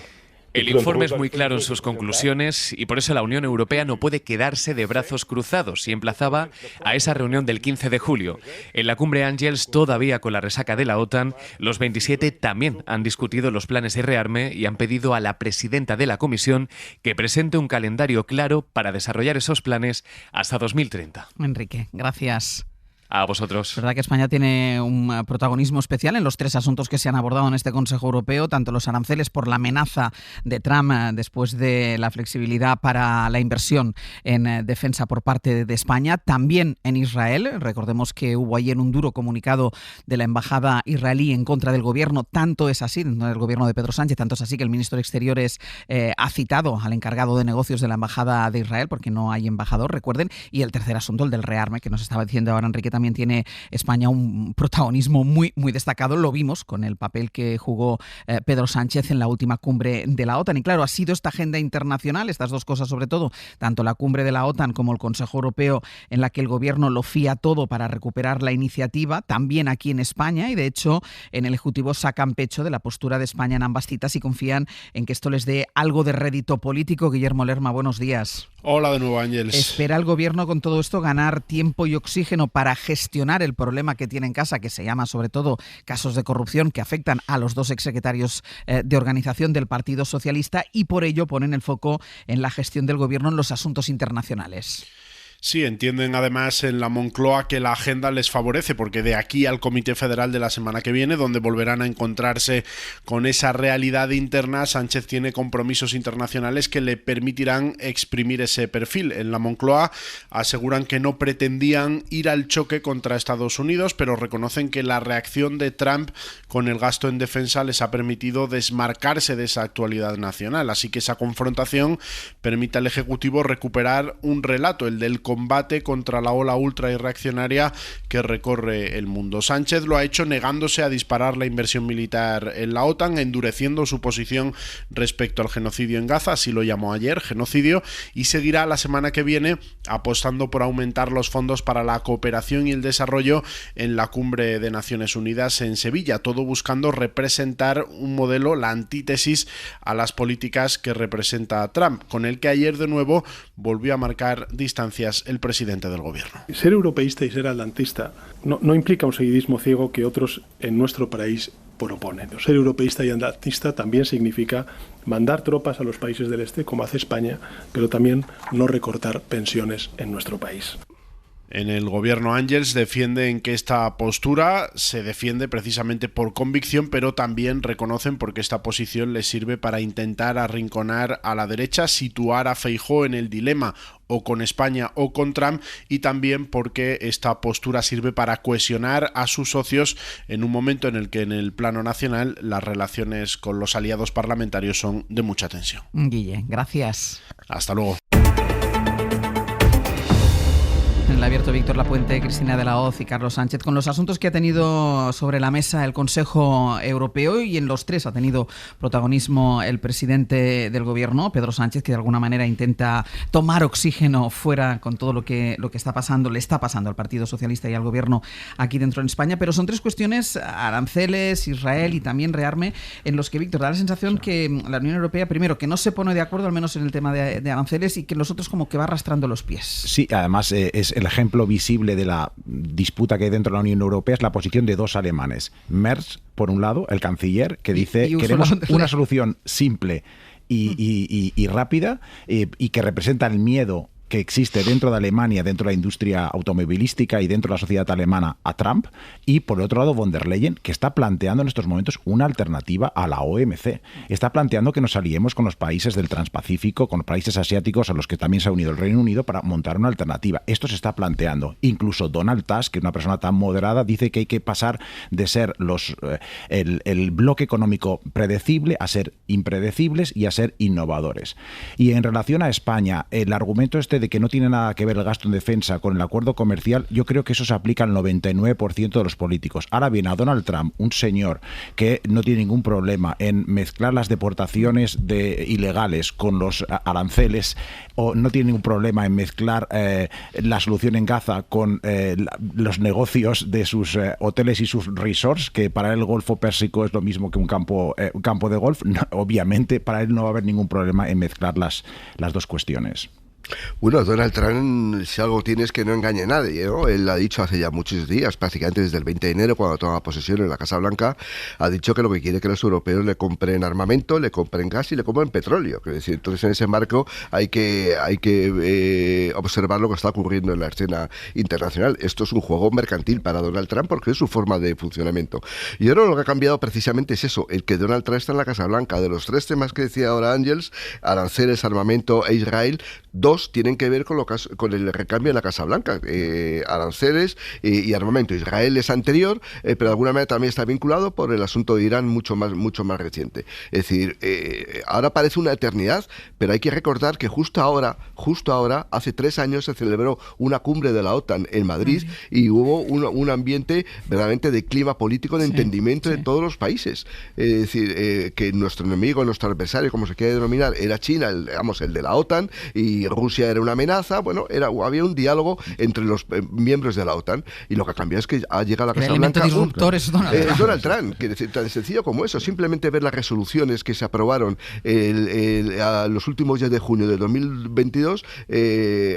El informe es muy claro en sus conclusiones y por eso la Unión Europea no puede quedarse de brazos cruzados y emplazaba a esa reunión del 15 de julio. En la cumbre Ángels, todavía con la resaca de la OTAN, los 27 también han discutido los planes de rearme y han pedido a la presidenta de la Comisión que presente un calendario claro para desarrollar esos planes hasta 2030. Enrique, gracias. A vosotros. Es verdad que España tiene un protagonismo especial en los tres asuntos que se han abordado en este Consejo Europeo, tanto los aranceles por la amenaza de Trump después de la flexibilidad para la inversión en defensa por parte de España, también en Israel. Recordemos que hubo ayer un duro comunicado de la embajada israelí en contra del gobierno, tanto es así, del gobierno de Pedro Sánchez, tanto es así que el ministro de Exteriores ha citado al encargado de negocios de la embajada de Israel, porque no hay embajador, recuerden, y el tercer asunto, el del rearme, que nos estaba diciendo ahora Enrique, también tiene España un protagonismo muy, muy destacado. Lo vimos con el papel que jugó Pedro Sánchez en la última cumbre de la OTAN. Y claro, ha sido esta agenda internacional, estas dos cosas sobre todo, tanto la cumbre de la OTAN como el Consejo Europeo, en la que el gobierno lo fía todo para recuperar la iniciativa, también aquí en España, y de hecho en el Ejecutivo sacan pecho de la postura de España en ambas citas y confían en que esto les dé algo de rédito político. Guillermo Lerma, buenos días. Hola de nuevo, Ángels. ¿Espera el gobierno con todo esto ganar tiempo y oxígeno para gestionar el problema que tiene en casa, que se llama sobre todo casos de corrupción que afectan a los dos exsecretarios de organización del Partido Socialista, y por ello ponen el foco en la gestión del gobierno en los asuntos internacionales? Sí, entienden además en la Moncloa que la agenda les favorece, porque de aquí al Comité Federal de la semana que viene, donde volverán a encontrarse con esa realidad interna, Sánchez tiene compromisos internacionales que le permitirán exprimir ese perfil. En la Moncloa aseguran que no pretendían ir al choque contra Estados Unidos, pero reconocen que la reacción de Trump con el gasto en defensa les ha permitido desmarcarse de esa actualidad nacional. Así que esa confrontación permite al Ejecutivo recuperar un relato, el del combate contra la ola ultra y reaccionaria que recorre el mundo. Sánchez lo ha hecho negándose a disparar la inversión militar en la OTAN, endureciendo su posición respecto al genocidio en Gaza, así lo llamó ayer, genocidio, y seguirá la semana que viene apostando por aumentar los fondos para la cooperación y el desarrollo en la Cumbre de Naciones Unidas en Sevilla, todo buscando representar un modelo, la antítesis a las políticas que representa Trump, con el que ayer de nuevo volvió a marcar distancias Bruselas el presidente del gobierno. Ser europeísta y ser atlantista no implica un seguidismo ciego que otros en nuestro país proponen. Ser europeísta y atlantista también significa mandar tropas a los países del este, como hace España, pero también no recortar pensiones en nuestro país. En el gobierno Ángels defienden que esta postura se defiende precisamente por convicción, pero también reconocen porque esta posición les sirve para intentar arrinconar a la derecha, situar a Feijóo en el dilema o con España o con Trump, y también porque esta postura sirve para cohesionar a sus socios en un momento en el que en el plano nacional las relaciones con los aliados parlamentarios son de mucha tensión. Guille, gracias. Hasta luego. En el abierto, Víctor Lapuente, Cristina de la Hoz y Carlos Sánchez, con los asuntos que ha tenido sobre la mesa el Consejo Europeo, y en los tres ha tenido protagonismo el presidente del gobierno, Pedro Sánchez, que de alguna manera intenta tomar oxígeno fuera con todo lo que está pasando, le está pasando al Partido Socialista y al gobierno aquí dentro en España. Pero son tres cuestiones: aranceles, Israel y también rearme, en los que, Víctor, da la sensación que la Unión Europea, primero, que no se pone de acuerdo, al menos en el tema de aranceles, y que los otros como que va arrastrando los pies. Sí, además es el ejemplo visible de la disputa que hay dentro de la Unión Europea, es la posición de dos alemanes. Merz, por un lado, el canciller, que dice queremos una solución simple y rápida, y que representa el miedo que existe dentro de Alemania, dentro de la industria automovilística y dentro de la sociedad alemana a Trump, y por otro lado von der Leyen, que está planteando en estos momentos una alternativa a la OMC. Está planteando que nos aliemos con los países del Transpacífico, con los países asiáticos a los que también se ha unido el Reino Unido, para montar una alternativa. Esto se está planteando. Incluso Donald Tusk, que es una persona tan moderada, dice que hay que pasar de ser el bloque económico predecible a ser impredecibles y a ser innovadores. Y en relación a España, el argumento de que no tiene nada que ver el gasto en defensa con el acuerdo comercial, yo creo que eso se aplica al 99% de los políticos. Ahora bien, a Donald Trump, un señor que no tiene ningún problema en mezclar las deportaciones ilegales con los aranceles, o no tiene ningún problema en mezclar la solución en Gaza con los negocios de sus hoteles y sus resorts, que para él el Golfo Pérsico es lo mismo que un campo de golf. No, obviamente para él no va a haber ningún problema en mezclar las dos cuestiones. Bueno, Donald Trump, si algo tiene, es que no engañe a nadie, ¿no? Él ha dicho hace ya muchos días, prácticamente desde el 20 de enero, cuando toma posesión en la Casa Blanca, ha dicho que lo que quiere es que los europeos le compren armamento, le compren gas y le compren petróleo. Es decir, entonces en ese marco hay que observar lo que está ocurriendo en la escena internacional. Esto es un juego mercantil para Donald Trump porque es su forma de funcionamiento. Y ahora lo que ha cambiado precisamente es eso, el que Donald Trump está en la Casa Blanca. De los tres temas que decía ahora Ángels, aranceles, armamento e Israel, dos tienen que ver con el recambio en la Casa Blanca, aranceles y armamento. Israel es anterior, pero de alguna manera también está vinculado por el asunto de Irán mucho más reciente. Es decir, ahora parece una eternidad, pero hay que recordar que justo ahora, hace 3 años se celebró una cumbre de la OTAN en Madrid y hubo un ambiente verdaderamente de clima político, de entendimiento de todos los países. Es decir, que nuestro enemigo, nuestro adversario, como se quiere denominar, era China, el de la OTAN, y Rusia era una amenaza. Bueno, había un diálogo entre los miembros de la OTAN, y lo que ha cambiado es que ha llegado a la Casa Blanca Donald Trump, que es tan sencillo como eso. Simplemente ver las resoluciones que se aprobaron a los últimos días de junio de 2022,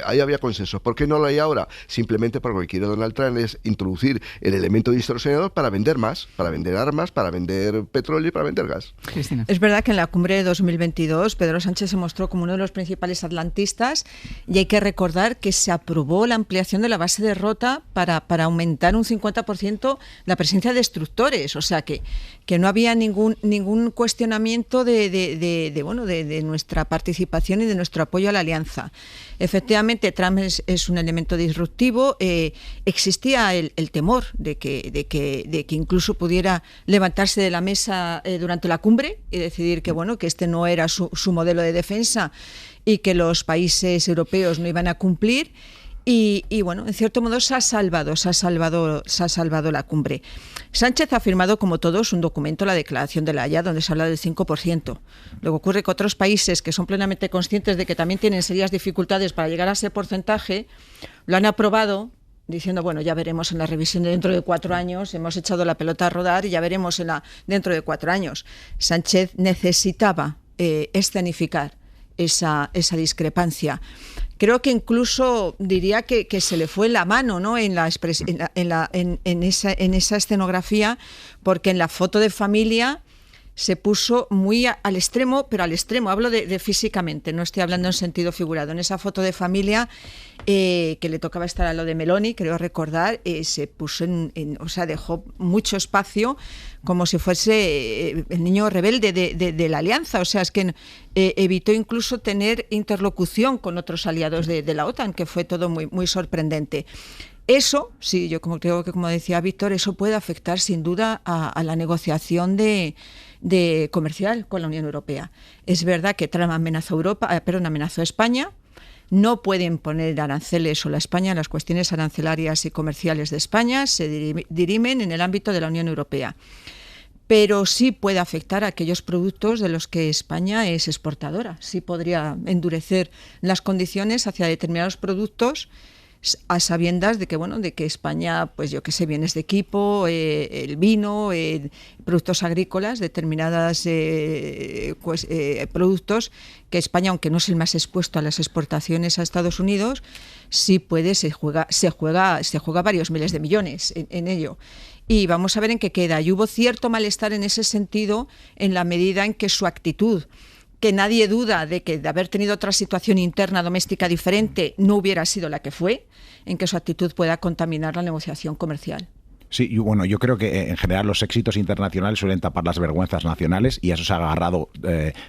ahí había consenso. ¿Por qué no lo hay ahora? Simplemente porque lo que quiere Donald Trump es introducir el elemento distorsionador para vender más, para vender armas, para vender petróleo y para vender gas. Cristina. Es verdad que en la cumbre de 2022 Pedro Sánchez se mostró como uno de los principales atlantistas, y hay que recordar que se aprobó la ampliación de la base de Rota para aumentar un 50% la presencia de destructores. O sea que no había ningún cuestionamiento de nuestra participación y de nuestro apoyo a la alianza. Efectivamente, Trump es un elemento disruptivo. Existía el temor de que incluso pudiera levantarse de la mesa durante la cumbre y decidir que este no era su modelo de defensa y que los países europeos no iban a cumplir. Y en cierto modo se ha salvado la cumbre. Sánchez ha firmado, como todos, un documento, la Declaración de La Haya, donde se habla del 5%. Lo que ocurre que otros países que son plenamente conscientes de que también tienen serias dificultades para llegar a ese porcentaje, lo han aprobado, diciendo, ya veremos en la revisión de dentro de 4 años, hemos echado la pelota a rodar y ya veremos dentro de 4 años. Sánchez necesitaba escenificar esa discrepancia. Creo que incluso diría que se le fue la mano, ¿no? en esa escenografía, porque en la foto de familia se puso muy al extremo, pero al extremo, hablo de físicamente, no estoy hablando en sentido figurado. En esa foto de familia que le tocaba estar a lo de Meloni, creo recordar, se puso o sea, dejó mucho espacio como si fuese el niño rebelde de la alianza. O sea, es que evitó incluso tener interlocución con otros aliados de la OTAN, que fue todo muy, muy sorprendente. Eso, sí, yo creo que, como decía Víctor, eso puede afectar sin duda a la negociación de comercial con la Unión Europea. Es verdad que Trump amenazó a España. No pueden poner aranceles solo a España. Las cuestiones arancelarias y comerciales de España se dirimen en el ámbito de la Unión Europea. Pero sí puede afectar a aquellos productos de los que España es exportadora. Sí podría endurecer las condiciones hacia determinados productos, a sabiendas de que España, pues yo qué sé, bienes de equipo, el vino, productos agrícolas, determinados productos que España, aunque no es el más expuesto a las exportaciones a Estados Unidos, sí se juega varios miles de millones en ello. Y vamos a ver en qué queda. Y hubo cierto malestar en ese sentido, en la medida en que su actitud, que nadie duda de que de haber tenido otra situación interna doméstica diferente no hubiera sido la que fue, en que su actitud pueda contaminar la negociación comercial. Sí, y bueno, yo creo que en general los éxitos internacionales suelen tapar las vergüenzas nacionales, y a eso se ha agarrado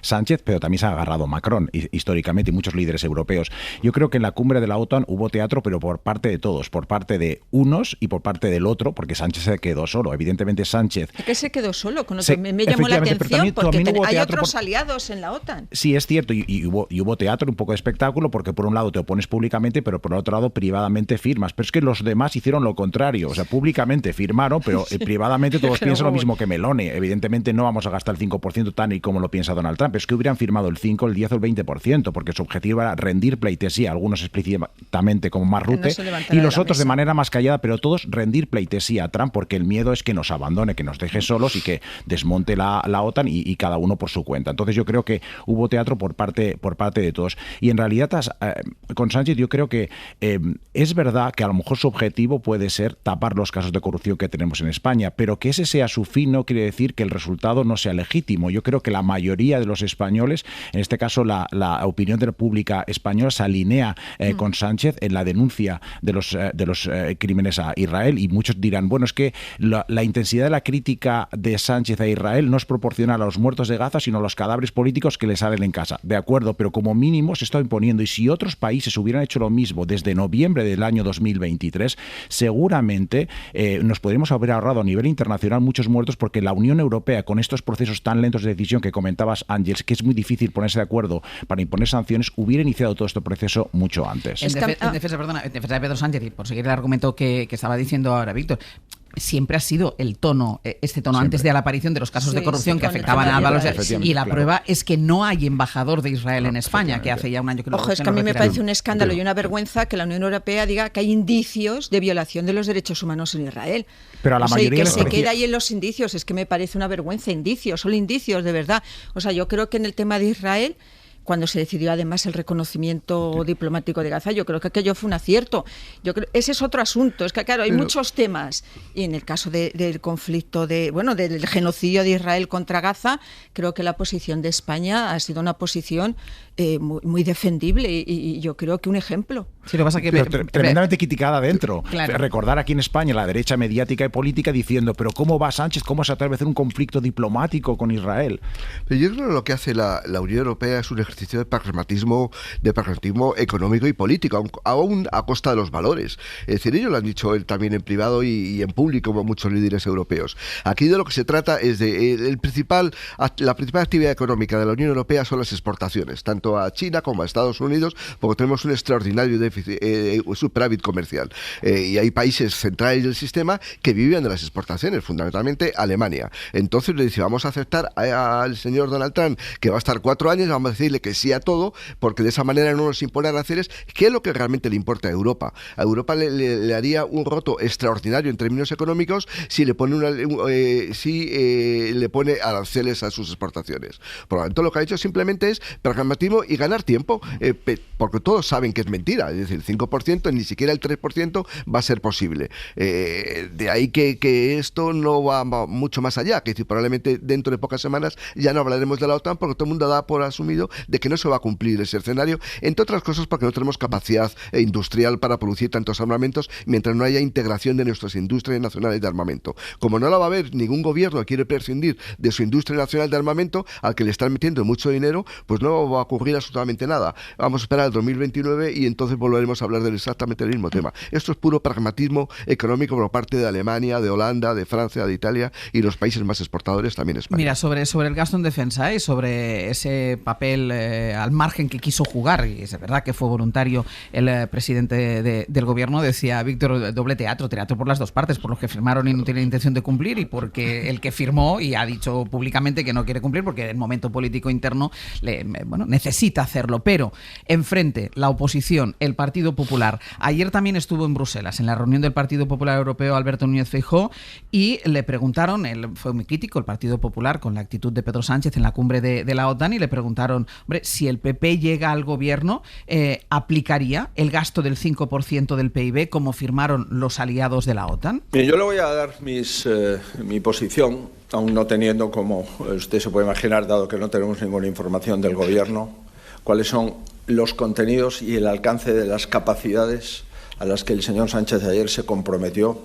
Sánchez, pero también se ha agarrado Macron históricamente, y muchos líderes europeos. Yo creo que en la cumbre de la OTAN hubo teatro, pero por parte de todos, por parte de unos y por parte del otro, porque Sánchez se quedó solo. Evidentemente Sánchez... ¿Por qué se quedó solo? Me llamó la atención, porque hay otros aliados en la OTAN. Sí, es cierto, y hubo teatro, un poco de espectáculo, porque por un lado te opones públicamente, pero por otro lado privadamente firmas. Pero es que los demás hicieron lo contrario, o sea, públicamente firmaron, pero privadamente todos piensan lo mismo que Meloni. Evidentemente no vamos a gastar el 5% tan y como lo piensa Donald Trump, es que hubieran firmado el 5, el 10 o el 20%, porque su objetivo era rendir pleitesía, algunos explícitamente como Mark Rutte, y los otros de manera más callada, pero todos rendir pleitesía a Trump, porque el miedo es que nos abandone, que nos deje solos y que desmonte la OTAN y cada uno por su cuenta. Entonces yo creo que hubo teatro por parte de todos. Y en realidad con Sánchez yo creo que es verdad que a lo mejor su objetivo puede ser tapar los casos de corrupción que tenemos en España, pero que ese sea su fin no quiere decir que el resultado no sea legítimo. Yo creo que la mayoría de los españoles, en este caso la opinión pública española, se alinea con Sánchez en la denuncia de los crímenes a Israel, y muchos dirán, bueno, es que la intensidad de la crítica de Sánchez a Israel no es proporcional a los muertos de Gaza, sino a los cadáveres políticos que le salen en casa. De acuerdo, pero como mínimo se está imponiendo, y si otros países hubieran hecho lo mismo desde noviembre del año 2023, seguramente nos podríamos haber ahorrado a nivel internacional muchos muertos, porque la Unión Europea, con estos procesos tan lentos de decisión que comentabas, Ángeles, que es muy difícil ponerse de acuerdo para imponer sanciones, hubiera iniciado todo este proceso mucho antes. En defensa de Pedro Sánchez, y por seguir el argumento que estaba diciendo ahora Víctor, siempre ha sido el tono, antes de la aparición de los casos de corrupción que afectaban a Ábalos, y la prueba es que no hay embajador de Israel en España, que hace ya un año que es que a mí me parece un escándalo y una vergüenza que la Unión Europea diga que hay indicios de violación de los derechos humanos en Israel. Pero a la mayoría que se queda ahí en los indicios, es que me parece una vergüenza, solo indicios, de verdad. O sea, yo creo que en el tema de Israel, cuando se decidió además el reconocimiento diplomático de Gaza, yo creo que aquello fue un acierto. Yo creo ese es otro asunto. Es que claro, hay muchos temas, y en el caso del conflicto del genocidio de Israel contra Gaza, creo que la posición de España ha sido una posición muy, muy defendible, y yo creo que un ejemplo. Sí, lo que pasa es que tremendamente criticada dentro. Claro. Recordar aquí en España la derecha mediática y política diciendo, pero ¿cómo va Sánchez? ¿Cómo se atreve a hacer un conflicto diplomático con Israel? Pero yo creo que lo que hace la Unión Europea es un ejercicio de pragmatismo económico y político, aún a costa de los valores. Es decir, ellos lo han dicho también en privado y en público, como muchos líderes europeos. Aquí de lo que se trata es de la principal actividad económica de la Unión Europea son las exportaciones, tanto a China como a Estados Unidos, porque tenemos un extraordinario superávit comercial. Y hay países centrales del sistema que viven de las exportaciones, fundamentalmente Alemania. Entonces le dice, vamos a aceptar al señor Donald Trump, que va a estar 4 años, vamos a decirle que sí a todo, porque de esa manera no nos impone aranceles, que es lo que realmente le importa a Europa. A Europa le haría un roto extraordinario en términos económicos si le pone le pone aranceles a sus exportaciones. Por lo tanto, lo que ha hecho simplemente es pragmatismo y ganar tiempo, porque todos saben que es mentira, es decir, el 5%, ni siquiera el 3% va a ser posible. De ahí que esto no va mucho más allá, que probablemente dentro de pocas semanas ya no hablaremos de la OTAN, porque todo el mundo da por asumido de que no se va a cumplir ese escenario, entre otras cosas porque no tenemos capacidad industrial para producir tantos armamentos mientras no haya integración de nuestras industrias nacionales de armamento. Como no la va a haber, ningún gobierno quiere prescindir de su industria nacional de armamento, al que le están metiendo mucho dinero, pues no va a ocurrir absolutamente nada. Vamos a esperar al 2029 y entonces volveremos a hablar de exactamente el mismo tema. Esto es puro pragmatismo económico por parte de Alemania, de Holanda, de Francia, de Italia y los países más exportadores, también España. Mira, sobre el gasto en defensa, sobre ese papel al margen que quiso jugar, y es verdad que fue voluntario el presidente del gobierno, decía Víctor, doble teatro por las dos partes, por los que firmaron y no tienen intención de cumplir, y porque el que firmó y ha dicho públicamente que no quiere cumplir porque el momento político interno necesita hacerlo. Pero enfrente, la oposición, el Partido Popular. Ayer también estuvo en Bruselas, en la reunión del Partido Popular Europeo, Alberto Núñez Feijóo, y le preguntaron, él fue muy crítico, el Partido Popular, con la actitud de Pedro Sánchez en la cumbre de la OTAN, y le preguntaron, hombre, si el PP llega al gobierno, ¿aplicaría el gasto del 5% del PIB como firmaron los aliados de la OTAN? Bien, yo le voy a dar mi posición, aún no teniendo, como usted se puede imaginar, dado que no tenemos ninguna información del gobierno, cuáles son los contenidos y el alcance de las capacidades a las que el señor Sánchez ayer se comprometió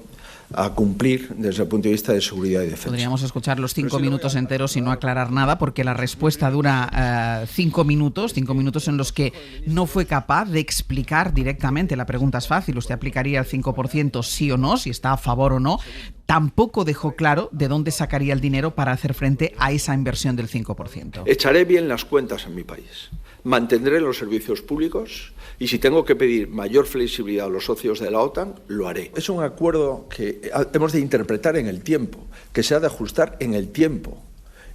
a cumplir desde el punto de vista de seguridad y defensa. Podríamos escuchar los 5 minutos enteros y no aclarar nada, porque la respuesta dura 5 minutos en los que no fue capaz de explicar directamente. La pregunta es fácil, ¿usted aplicaría el 5% sí o no, si está a favor o no? Tampoco dejó claro de dónde sacaría el dinero para hacer frente a esa inversión del 5%. Echaré bien las cuentas en mi país, mantendré los servicios públicos y si tengo que pedir mayor flexibilidad a los socios de la OTAN, lo haré. Es un acuerdo que hemos de interpretar en el tiempo, que se ha de ajustar en el tiempo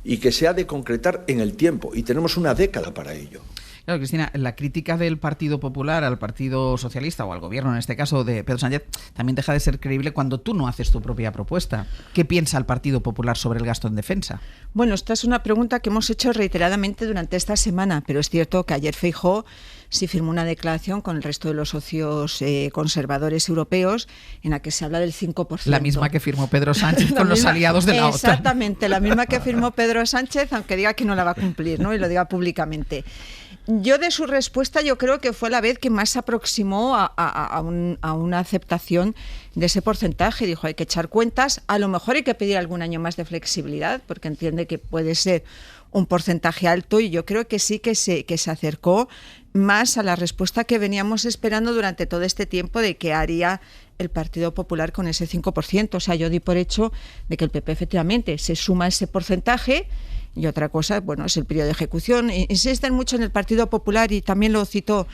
y que se ha de concretar en el tiempo, y tenemos una década para ello. Claro, Cristina, la crítica del Partido Popular al Partido Socialista o al gobierno, en este caso de Pedro Sánchez, también deja de ser creíble cuando tú no haces tu propia propuesta. ¿Qué piensa el Partido Popular sobre el gasto en defensa? Bueno, esta es una pregunta que hemos hecho reiteradamente durante esta semana, pero es cierto que ayer Feijóo sí firmó una declaración con el resto de los socios conservadores europeos en la que se habla del 5%. La misma que firmó Pedro Sánchez con los aliados de la OTAN. Exactamente, la misma que firmó Pedro Sánchez, aunque diga que no la va a cumplir, ¿no? Y lo diga públicamente. Yo de su respuesta yo creo que fue la vez que más se aproximó a una aceptación de ese porcentaje. Dijo, hay que echar cuentas, a lo mejor hay que pedir algún año más de flexibilidad, porque entiende que puede ser un porcentaje alto, y yo creo que sí que se acercó más a la respuesta que veníamos esperando durante todo este tiempo de que haría el Partido Popular con ese 5%. O sea, yo di por hecho de que el PP efectivamente se suma a ese porcentaje. Y otra cosa, bueno, es el periodo de ejecución. Insisten mucho en el Partido Popular, y también lo citó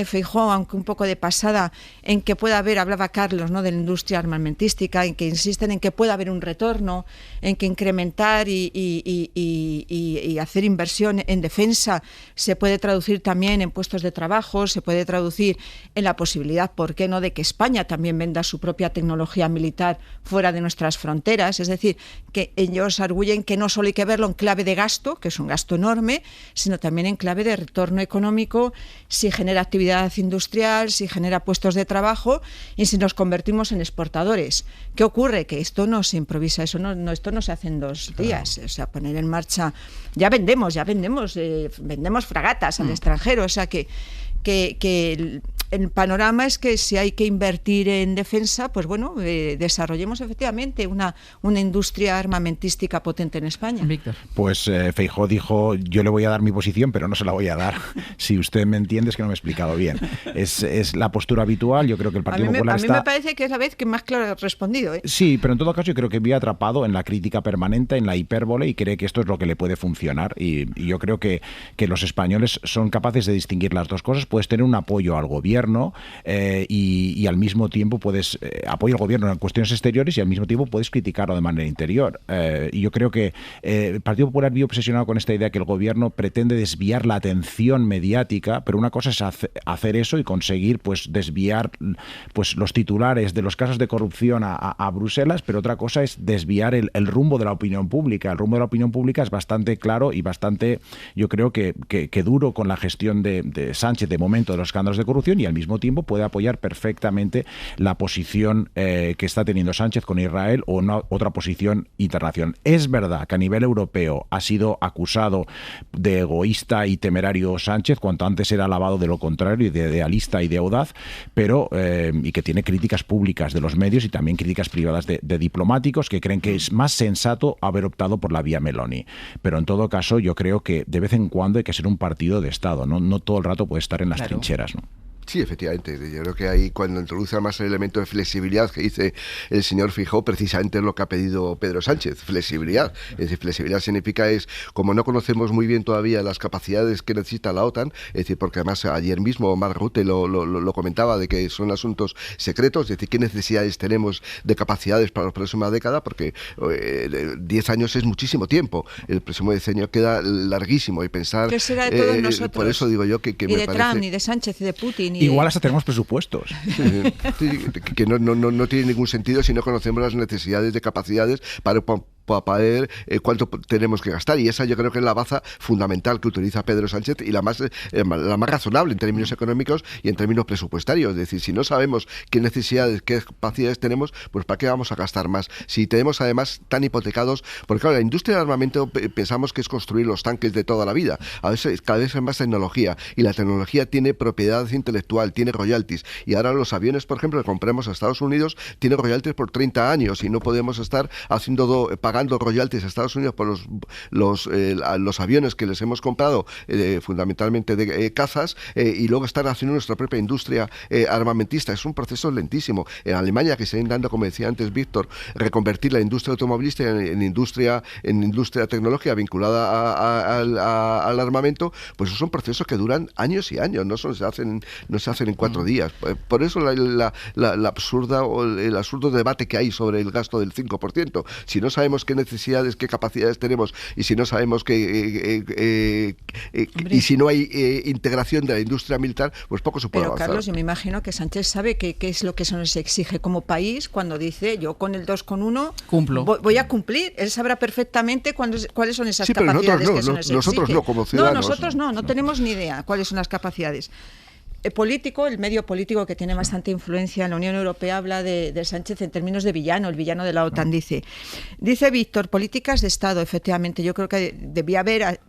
Feijóo, aunque un poco de pasada, en que pueda haber, hablaba Carlos, ¿no?, de la industria armamentística, en que insisten en que pueda haber un retorno, en que incrementar y hacer inversión en defensa se puede traducir también en puestos de trabajo, se puede traducir en la posibilidad, ¿por qué no?, de que España también venda su propia tecnología militar fuera de nuestras fronteras. Es decir, que ellos arguyen que no solo hay que verlo en clave de gasto, que es un gasto enorme, sino también en clave de retorno económico, si genera actividad industrial, si genera puestos de trabajo y si nos convertimos en exportadores. ¿Qué ocurre? Que esto no se improvisa, esto no se hace en 2 días. O sea, poner en marcha, ya vendemos fragatas al extranjero, o sea que el panorama es que si hay que invertir en defensa, pues bueno, desarrollemos efectivamente una industria armamentística potente en España. Víctor. Pues Feijóo dijo, yo le voy a dar mi posición, pero no se la voy a dar. Si usted me entiende, es que no me he explicado bien. Es la postura habitual. Yo creo que el Partido Popular está... A mí me parece que es la vez que más claro he respondido. Sí, pero en todo caso yo creo que vive atrapado en la crítica permanente, en la hipérbole, y cree que esto es lo que le puede funcionar. Y yo creo que los españoles son capaces de distinguir las dos cosas. Puedes tener un apoyo al gobierno, gobierno y al mismo tiempo puedes apoyar al gobierno en cuestiones exteriores y al mismo tiempo puedes criticarlo de manera interior. Y yo creo que el Partido Popular vive obsesionado con esta idea que el gobierno pretende desviar la atención mediática, pero una cosa es hacer eso y conseguir pues desviar pues los titulares de los casos de corrupción a Bruselas, pero otra cosa es desviar el rumbo de la opinión pública. El rumbo de la opinión pública es bastante claro y bastante, yo creo que duro con la gestión de Sánchez de momento de los escándalos de corrupción, y al mismo tiempo puede apoyar perfectamente la posición que está teniendo Sánchez con Israel o otra posición internacional. Es verdad que a nivel europeo ha sido acusado de egoísta y temerario Sánchez, cuanto antes era alabado de lo contrario, y de idealista y de audaz, pero y que tiene críticas públicas de los medios y también críticas privadas de diplomáticos que creen que es más sensato haber optado por la vía Meloni. Pero en todo caso yo creo que de vez en cuando hay que ser un partido de Estado, no todo el rato puede estar en las trincheras, ¿no? Sí, efectivamente. Yo creo que ahí cuando introduce además el elemento de flexibilidad que dice el señor Feijóo, precisamente es lo que ha pedido Pedro Sánchez, flexibilidad. Es decir, flexibilidad significa como no conocemos muy bien todavía las capacidades que necesita la OTAN, es decir, porque además ayer mismo Mark Rutte lo comentaba de que son asuntos secretos, es decir, qué necesidades tenemos de capacidades para la próxima década, porque 10 años es muchísimo tiempo, el próximo decenio queda larguísimo y pensar... ¿Qué será de todos nosotros? Por eso digo yo que ni me de parece... Trump, ni de Sánchez, ni de Putin... Igual hasta tenemos presupuestos. Que no tiene ningún sentido si no conocemos las necesidades de capacidades para ver cuánto tenemos que gastar, y esa yo creo que es la baza fundamental que utiliza Pedro Sánchez y la más razonable en términos económicos y en términos presupuestarios. Es decir, si no sabemos qué necesidades, qué capacidades tenemos, pues ¿para qué vamos a gastar más? Si tenemos además tan hipotecados, porque claro, la industria del armamento pensamos que es construir los tanques de toda la vida, a veces cada vez es más tecnología, y la tecnología tiene propiedad intelectual, tiene royalties, y ahora los aviones, por ejemplo, que compramos a Estados Unidos, tienen royalties por 30 años y no podemos estar pagando royalties a Estados Unidos por los aviones que les hemos comprado, fundamentalmente de cazas, y luego estar haciendo nuestra propia industria armamentista. Es un proceso lentísimo. En Alemania, que se está intentando, como decía antes Víctor, reconvertir la industria automovilística en industria tecnológica vinculada al armamento, pues esos son procesos que duran años y años, no se hacen en 4 días. Por eso el absurdo debate que hay sobre el gasto del 5%. Si no sabemos qué necesidades, qué capacidades tenemos, y si no sabemos y si no hay integración de la industria militar, pues poco se puede avanzar. Pero Carlos, yo me imagino que Sánchez sabe qué es lo que se nos exige como país cuando dice yo con el 2,1 cumplo. Voy a cumplir. Él sabrá perfectamente cuáles son esas capacidades que se nos exigen. Nosotros no, como ciudadanos. Nosotros no tenemos ni idea cuáles son las capacidades. El medio político que tiene bastante influencia en la Unión Europea habla de Sánchez en términos de villano, el villano de la OTAN, dice Víctor, políticas de Estado, efectivamente, yo creo que debía haber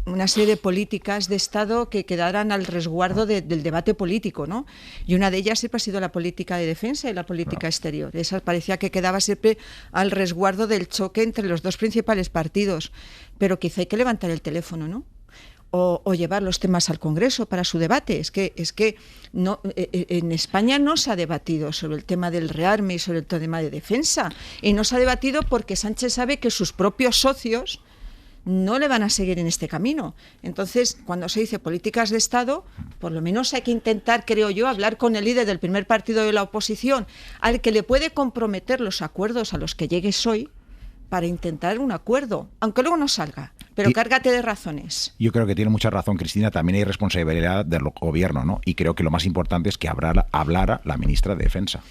una serie de políticas de Estado que quedaran al resguardo del debate político, ¿no? Y una de ellas siempre ha sido la política de defensa y la política exterior. Esa parecía que quedaba siempre al resguardo del choque entre los dos principales partidos, pero quizá hay que levantar el teléfono, ¿no? O llevar los temas al Congreso para su debate. Es que no, en España no se ha debatido sobre el tema del rearme y sobre el tema de defensa. Y no se ha debatido porque Sánchez sabe que sus propios socios no le van a seguir en este camino. Entonces, cuando se dice políticas de Estado, por lo menos hay que intentar, creo yo, hablar con el líder del primer partido de la oposición, al que le puede comprometer los acuerdos a los que llegues hoy, para intentar un acuerdo, aunque luego no salga. Pero cárgate de razones. Yo creo que tiene mucha razón, Cristina. También hay responsabilidad del gobierno, ¿no? Y creo que lo más importante es que hablara la ministra de Defensa.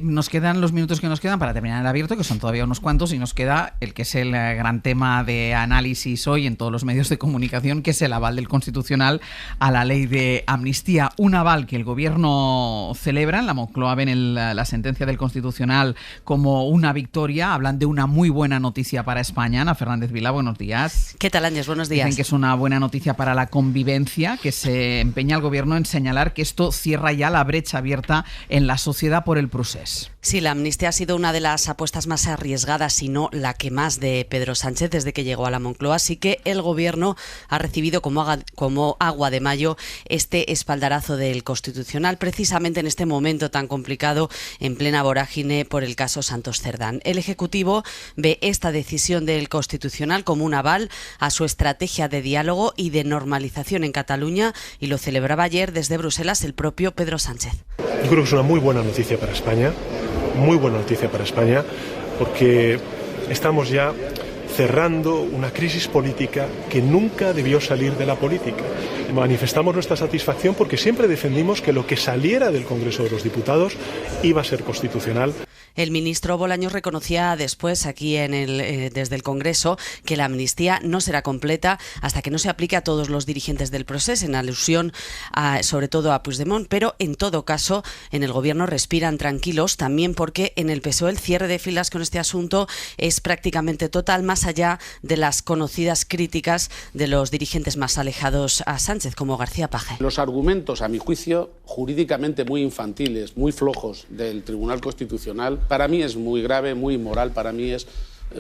Nos quedan los minutos que nos quedan para terminar el abierto, que son todavía unos cuantos, y nos queda el que es el gran tema de análisis hoy en todos los medios de comunicación, que es el aval del Constitucional a la ley de amnistía. Un aval que el Gobierno celebra. En la Moncloa ven la sentencia del Constitucional como una victoria. Hablan de una muy buena noticia para España. Ana Fernández Vila, buenos días. ¿Qué tal, Ángel? Buenos días. Dicen que es una buena noticia para la convivencia, que se empeña el Gobierno en señalar que esto cierra ya la brecha abierta en la sociedad por el procés. Sí, la amnistía ha sido una de las apuestas más arriesgadas, si no la que más, de Pedro Sánchez desde que llegó a la Moncloa. Así que el Gobierno ha recibido como agua de mayo este espaldarazo del Constitucional, precisamente en este momento tan complicado, en plena vorágine por el caso Santos Cerdán. El Ejecutivo ve esta decisión del Constitucional como un aval a su estrategia de diálogo y de normalización en Cataluña, y lo celebraba ayer desde Bruselas el propio Pedro Sánchez. Yo creo que es una muy buena noticia para España, porque estamos ya cerrando una crisis política que nunca debió salir de la política. Manifestamos nuestra satisfacción porque siempre defendimos que lo que saliera del Congreso de los Diputados iba a ser constitucional. El ministro Bolaños reconocía después aquí desde el Congreso que la amnistía no será completa hasta que no se aplique a todos los dirigentes del procés, en alusión sobre todo a Puigdemont, pero en todo caso en el Gobierno respiran tranquilos, también porque en el PSOE el cierre de filas con este asunto es prácticamente total, más allá de las conocidas críticas de los dirigentes más alejados a Sánchez, como García Paje. Los argumentos, a mi juicio, jurídicamente muy infantiles, muy flojos del Tribunal Constitucional, para mí es muy grave, muy inmoral, para mí es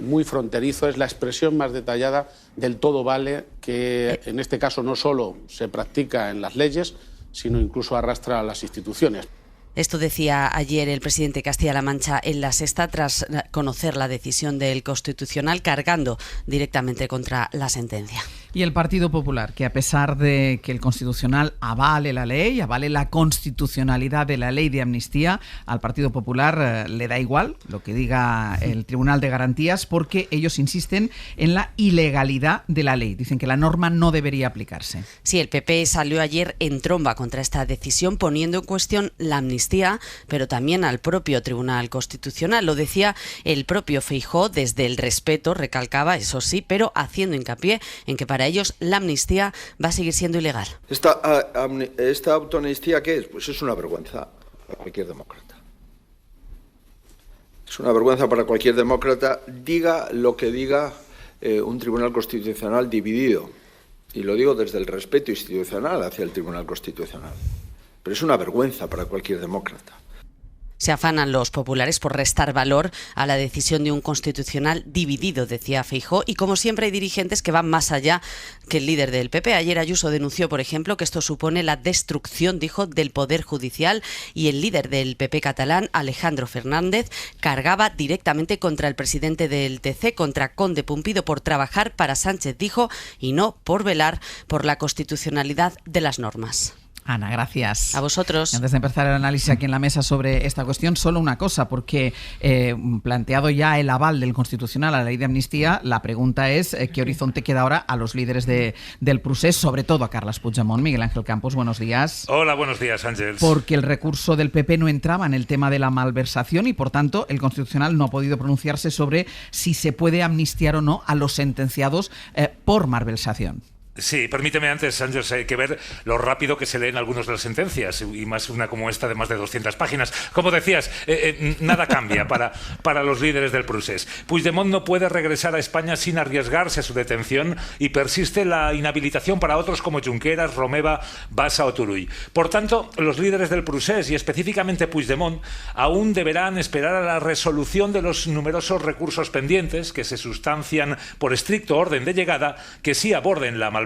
muy fronterizo, es la expresión más detallada del todo vale, que en este caso no solo se practica en las leyes, sino incluso arrastra a las instituciones. Esto decía ayer el presidente de Castilla-La Mancha en La Sexta tras conocer la decisión del Constitucional, cargando directamente contra la sentencia. Y el Partido Popular, que a pesar de que el Constitucional avale la ley, avale la constitucionalidad de la ley de amnistía, al Partido Popular le da igual lo que diga el Tribunal de Garantías, porque ellos insisten en la ilegalidad de la ley. Dicen que la norma no debería aplicarse. Sí, el PP salió ayer en tromba contra esta decisión, poniendo en cuestión la amnistía, pero también al propio Tribunal Constitucional. Lo decía el propio Feijóo, desde el respeto, recalcaba, eso sí, pero haciendo hincapié en que para ellos la amnistía va a seguir siendo ilegal. ¿Esta autoamnistía qué es? Pues es una vergüenza para cualquier demócrata. Es una vergüenza para cualquier demócrata, diga lo que diga un Tribunal Constitucional dividido. Y lo digo desde el respeto institucional hacia el Tribunal Constitucional. Pero es una vergüenza para cualquier demócrata. Se afanan los populares por restar valor a la decisión de un Constitucional dividido, decía Feijóo, y como siempre hay dirigentes que van más allá que el líder del PP. Ayer Ayuso denunció, por ejemplo, que esto supone la destrucción, dijo, del Poder Judicial, y el líder del PP catalán, Alejandro Fernández, cargaba directamente contra el presidente del TC, contra Conde Pumpido, por trabajar para Sánchez, dijo, y no por velar por la constitucionalidad de las normas. Ana, gracias. A vosotros. Antes de empezar el análisis aquí en la mesa sobre esta cuestión, solo una cosa, porque planteado ya el aval del Constitucional a la ley de amnistía, la pregunta es qué horizonte queda ahora a los líderes del procés, sobre todo a Carles Puigdemont. Miguel Ángel Campos, buenos días. Hola, buenos días, Ángels. Porque el recurso del PP no entraba en el tema de la malversación y, por tanto, el Constitucional no ha podido pronunciarse sobre si se puede amnistiar o no a los sentenciados por malversación. Sí, permíteme antes, Ángels, hay que ver lo rápido que se leen algunas de las sentencias, y más una como esta de más de 200 páginas. Como decías, nada cambia para los líderes del procés. Puigdemont no puede regresar a España sin arriesgarse su detención y persiste la inhabilitación para otros como Junqueras, Romeva, Bassa o Turull. Por tanto, los líderes del procés, y específicamente Puigdemont, aún deberán esperar a la resolución de los numerosos recursos pendientes que se sustancian por estricto orden de llegada, que sí aborden la malversación,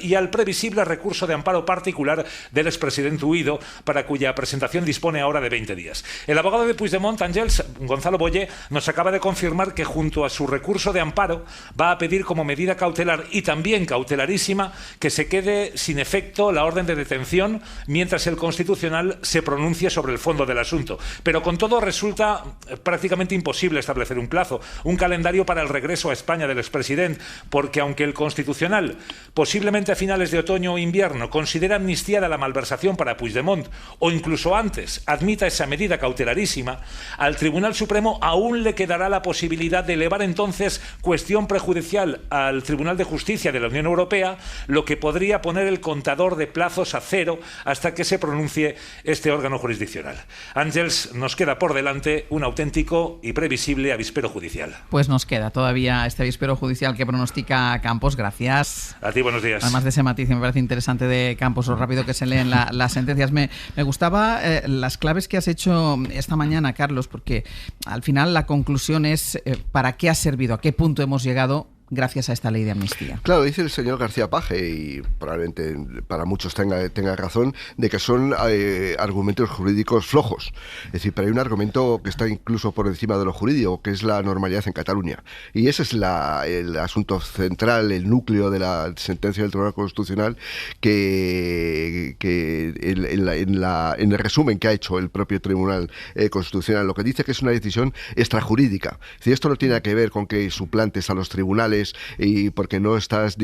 y al previsible recurso de amparo particular del expresidente huido, para cuya presentación dispone ahora de 20 días. El abogado de Puigdemont, Ángels, Gonzalo Boye, nos acaba de confirmar que junto a su recurso de amparo va a pedir como medida cautelar, y también cautelarísima, que se quede sin efecto la orden de detención mientras el Constitucional se pronuncie sobre el fondo del asunto. Pero con todo resulta prácticamente imposible establecer un plazo, un calendario para el regreso a España del expresidente, porque aunque el Constitucional posiblemente a finales de otoño o invierno considera amnistiada la malversación para Puigdemont, o incluso antes admita esa medida cautelarísima, al Tribunal Supremo aún le quedará la posibilidad de elevar entonces cuestión prejudicial al Tribunal de Justicia de la Unión Europea, lo que podría poner el contador de plazos a cero hasta que se pronuncie este órgano jurisdiccional. Ángels, nos queda por delante un auténtico y previsible avispero judicial. Pues nos queda todavía este avispero judicial que pronostica Campos. Gracias. A ti. Martí, buenos días. Además de ese matiz que me parece interesante de Campos, lo rápido que se leen las sentencias. Me gustaba las claves que has hecho esta mañana, Carlos, porque al final la conclusión es ¿para qué ha servido? ¿A qué punto hemos llegado gracias a esta ley de amnistía? Claro, dice el señor García Paje, y probablemente para muchos tenga razón, de que son argumentos jurídicos flojos. Es decir, pero hay un argumento que está incluso por encima de lo jurídico, que es la normalidad en Cataluña. Y ese es el asunto central, el núcleo de la sentencia del Tribunal Constitucional, que en el resumen que ha hecho el propio Tribunal Constitucional, lo que dice que es una decisión extrajurídica. Es decir, esto no tiene que ver con que suplantes a los tribunales y porque no estás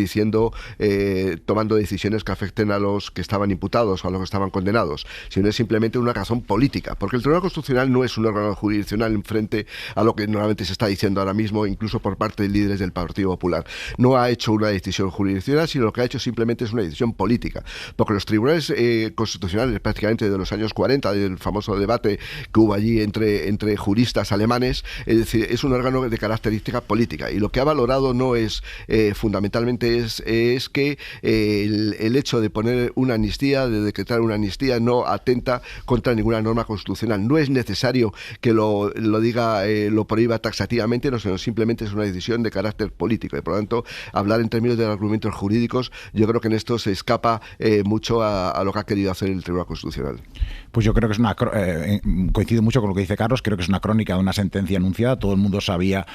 tomando decisiones que afecten a los que estaban imputados o a los que estaban condenados, sino es simplemente una razón política, porque el Tribunal Constitucional no es un órgano jurisdiccional en frente a lo que normalmente se está diciendo ahora mismo, incluso por parte de líderes del Partido Popular. No ha hecho una decisión jurisdiccional, sino lo que ha hecho simplemente es una decisión política, porque los tribunales constitucionales prácticamente de los años 40, del famoso debate que hubo allí entre juristas alemanes, es decir, es un órgano de característica política, y lo que ha valorado no es fundamentalmente es que el hecho de poner una amnistía, de decretar una amnistía, no atenta contra ninguna norma constitucional. No es necesario que lo diga, lo prohíba taxativamente, no, sino simplemente es una decisión de carácter político, y por lo tanto hablar en términos de argumentos jurídicos, yo creo que en esto se escapa mucho a lo que ha querido hacer el Tribunal Constitucional. Pues yo creo que coincido mucho con lo que dice Carlos, creo que es una crónica de una sentencia anunciada, todo el mundo sabía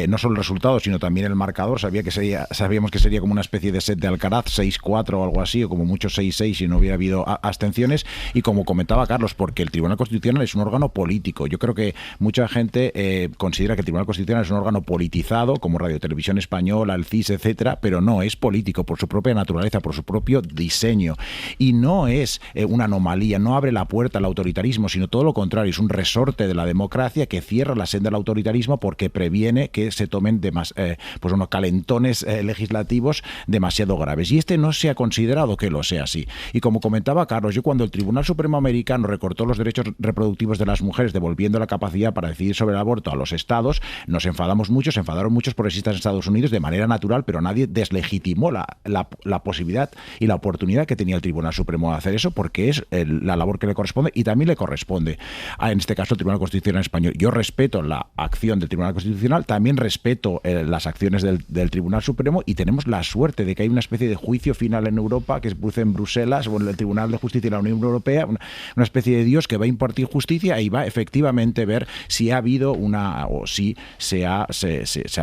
no solo el resultado, sino también el marcador, sabíamos que sería como una especie de set de Alcaraz, 6-4 o algo así, o como mucho 6-6 si no hubiera habido abstenciones, y como comentaba Carlos, porque el Tribunal Constitucional es un órgano político. Yo creo que mucha gente considera que el Tribunal Constitucional es un órgano politizado, como Radio Televisión Española, el CIS, etcétera, pero no es político por su propia naturaleza, por su propio diseño, y no es una anomalía, no abre la puerta al autoritarismo, sino todo lo contrario, es un resorte de la democracia que cierra la senda del autoritarismo porque previene que se tomen unos calentones legislativos demasiado graves. Y no se ha considerado que lo sea así. Y como comentaba Carlos, yo cuando el Tribunal Supremo americano recortó los derechos reproductivos de las mujeres, devolviendo la capacidad para decidir sobre el aborto a los estados, nos enfadamos mucho, se enfadaron muchos progresistas en Estados Unidos de manera natural, pero nadie deslegitimó la posibilidad y la oportunidad que tenía el Tribunal Supremo de hacer eso, porque es la labor que le corresponde y también le corresponde en este caso el Tribunal Constitucional español. Yo respeto la acción del Tribunal Constitucional, también respeto las acciones del Tribunal Supremo, y tenemos la suerte de que hay una especie de juicio final en Europa que se produce en Bruselas, o en el Tribunal de Justicia de la Unión Europea, una especie de Dios que va a impartir justicia y va a efectivamente ver si ha habido o si se ha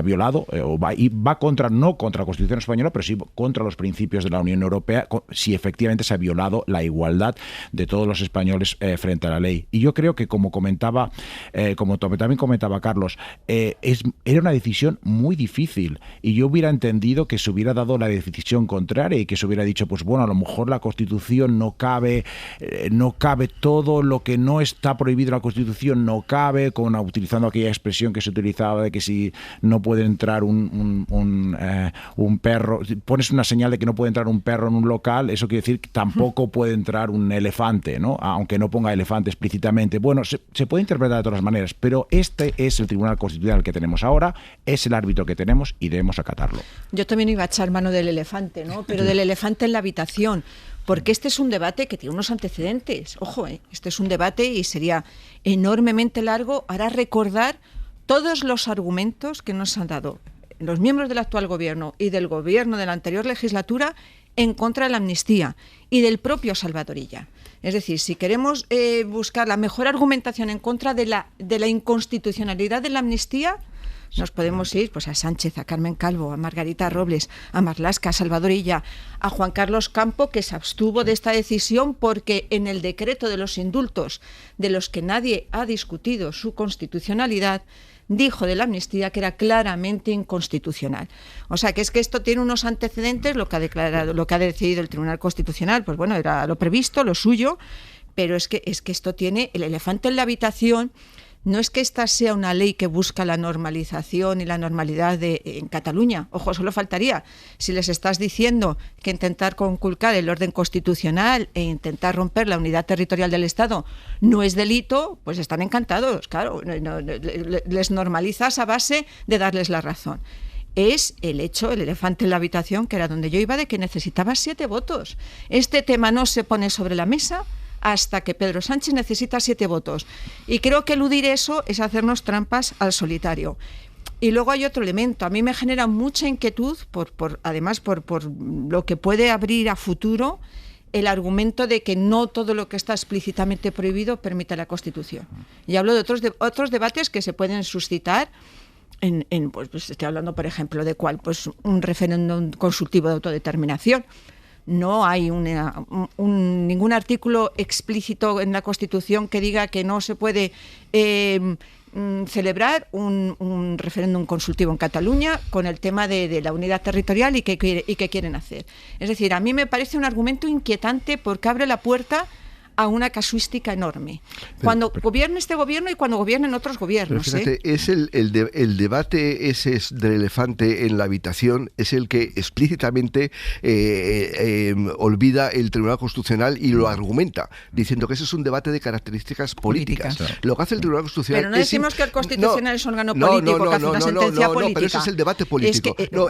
violado, y va no contra la Constitución española, pero sí contra los principios de la Unión Europea, si efectivamente se ha violado la igualdad de todos los españoles frente a la ley. Y yo creo que, como también comentaba Carlos, era una decisión muy difícil, y yo hubiera entendido que se hubiera dado la decisión contraria y que se hubiera dicho, pues bueno, a lo mejor la Constitución no cabe todo lo que no está prohibido en la Constitución, no cabe, utilizando aquella expresión que se utilizaba de que si no puede entrar un perro, pones una señal de que no puede entrar un perro en un local, eso quiere decir que tampoco puede entrar un elefante, ¿no? Aunque no ponga elefante explícitamente. Bueno, se puede interpretar de todas maneras, pero este es el Tribunal Constitucional que tenemos ahora, es el árbitro que tenemos y debemos acatarlo. Yo también iba a echar mano del elefante, ¿no? Pero del elefante en la habitación, porque este es un debate que tiene unos antecedentes. Ojo, este es un debate y sería enormemente largo. Hará recordar todos los argumentos que nos han dado los miembros del actual gobierno y del gobierno de la anterior legislatura en contra de la amnistía y del propio Salvador Illa. Es decir, si queremos buscar la mejor argumentación en contra de la inconstitucionalidad de la amnistía, nos podemos ir pues a Sánchez, a Carmen Calvo, a Margarita Robles, a Marlaska, a Salvador Illa, a Juan Carlos Campo, que se abstuvo de esta decisión porque en el decreto de los indultos, de los que nadie ha discutido su constitucionalidad, dijo de la amnistía que era claramente inconstitucional. O sea, que es que esto tiene unos antecedentes, lo que ha decidido el Tribunal Constitucional, pues bueno, era lo previsto, lo suyo, pero es que esto tiene el elefante en la habitación. No es que esta sea una ley que busca la normalización y la normalidad en Cataluña. Ojo, solo faltaría. Si les estás diciendo que intentar conculcar el orden constitucional e intentar romper la unidad territorial del Estado no es delito, pues están encantados. Claro, les normalizas a base de darles la razón. es el hecho, el elefante en la habitación, que era donde yo iba, de que necesitaba 7 votos. Este tema no se pone sobre la mesa hasta que Pedro Sánchez necesita 7 votos. Y creo que eludir eso es hacernos trampas al solitario. Y luego hay otro elemento. A mí me genera mucha inquietud, además por lo que puede abrir a futuro el argumento de que no todo lo que está explícitamente prohibido permite la Constitución. Y hablo de otros debates que se pueden suscitar pues estoy hablando, por ejemplo, de cuál, pues un referéndum consultivo de autodeterminación. No hay ningún artículo explícito en la Constitución que diga que no se puede celebrar un referéndum consultivo en Cataluña con el tema de la unidad territorial y qué quieren hacer. Es decir, a mí me parece un argumento inquietante porque abre la puerta a una casuística enorme. Cuando gobierna este gobierno y cuando gobiernan otros gobiernos. Pero fíjate, es el debate ese del elefante en la habitación, es el que explícitamente olvida el Tribunal Constitucional y lo argumenta, diciendo que ese es un debate de características políticas. Lo que hace el Tribunal Constitucional... Pero no decimos que el Constitucional es un órgano político que hace una sentencia política. No, pero ese es el debate político. Pero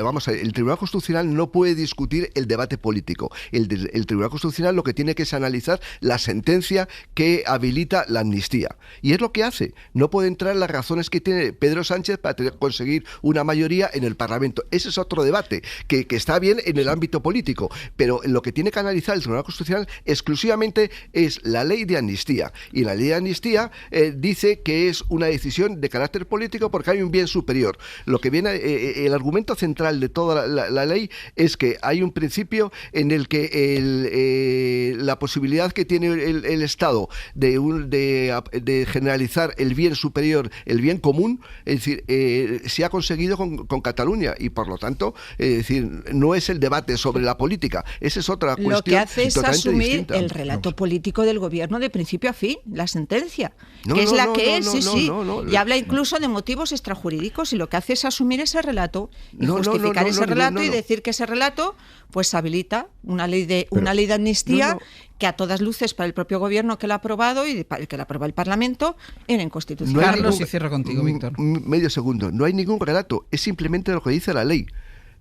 vamos a ver, el Tribunal Constitucional no puede discutir el debate político. El Tribunal Constitucional lo que tiene que es analizar la sentencia que habilita la amnistía. Y es lo que hace. No puede entrar en las razones que tiene Pedro Sánchez para conseguir una mayoría en el Parlamento. Ese es otro debate, que está bien en el ámbito político, pero lo que tiene que analizar el Tribunal Constitucional exclusivamente es la ley de amnistía. Y la ley de amnistía dice que es una decisión de carácter político porque hay un bien superior. Lo que viene, el argumento central de toda la ley es que hay un principio en el que la posibilidad que tiene el Estado de generalizar el bien superior, el bien común, es decir, se ha conseguido con Cataluña y por lo tanto, es decir, no es el debate sobre la política, esa es otra cuestión. Lo que hace es asumir distinta. El relato político del gobierno de principio a fin, la sentencia, que es la que es, y habla incluso de motivos extrajurídicos y lo que hace es asumir ese relato y justificar ese relato y decir que ese relato pues habilita una ley de amnistía que a todas luces para el propio gobierno que lo ha aprobado y para el que lo aprueba el Parlamento era inconstitucional. Carlos, y cierro contigo, Víctor. Medio segundo. No hay ningún relato, es simplemente lo que dice la ley.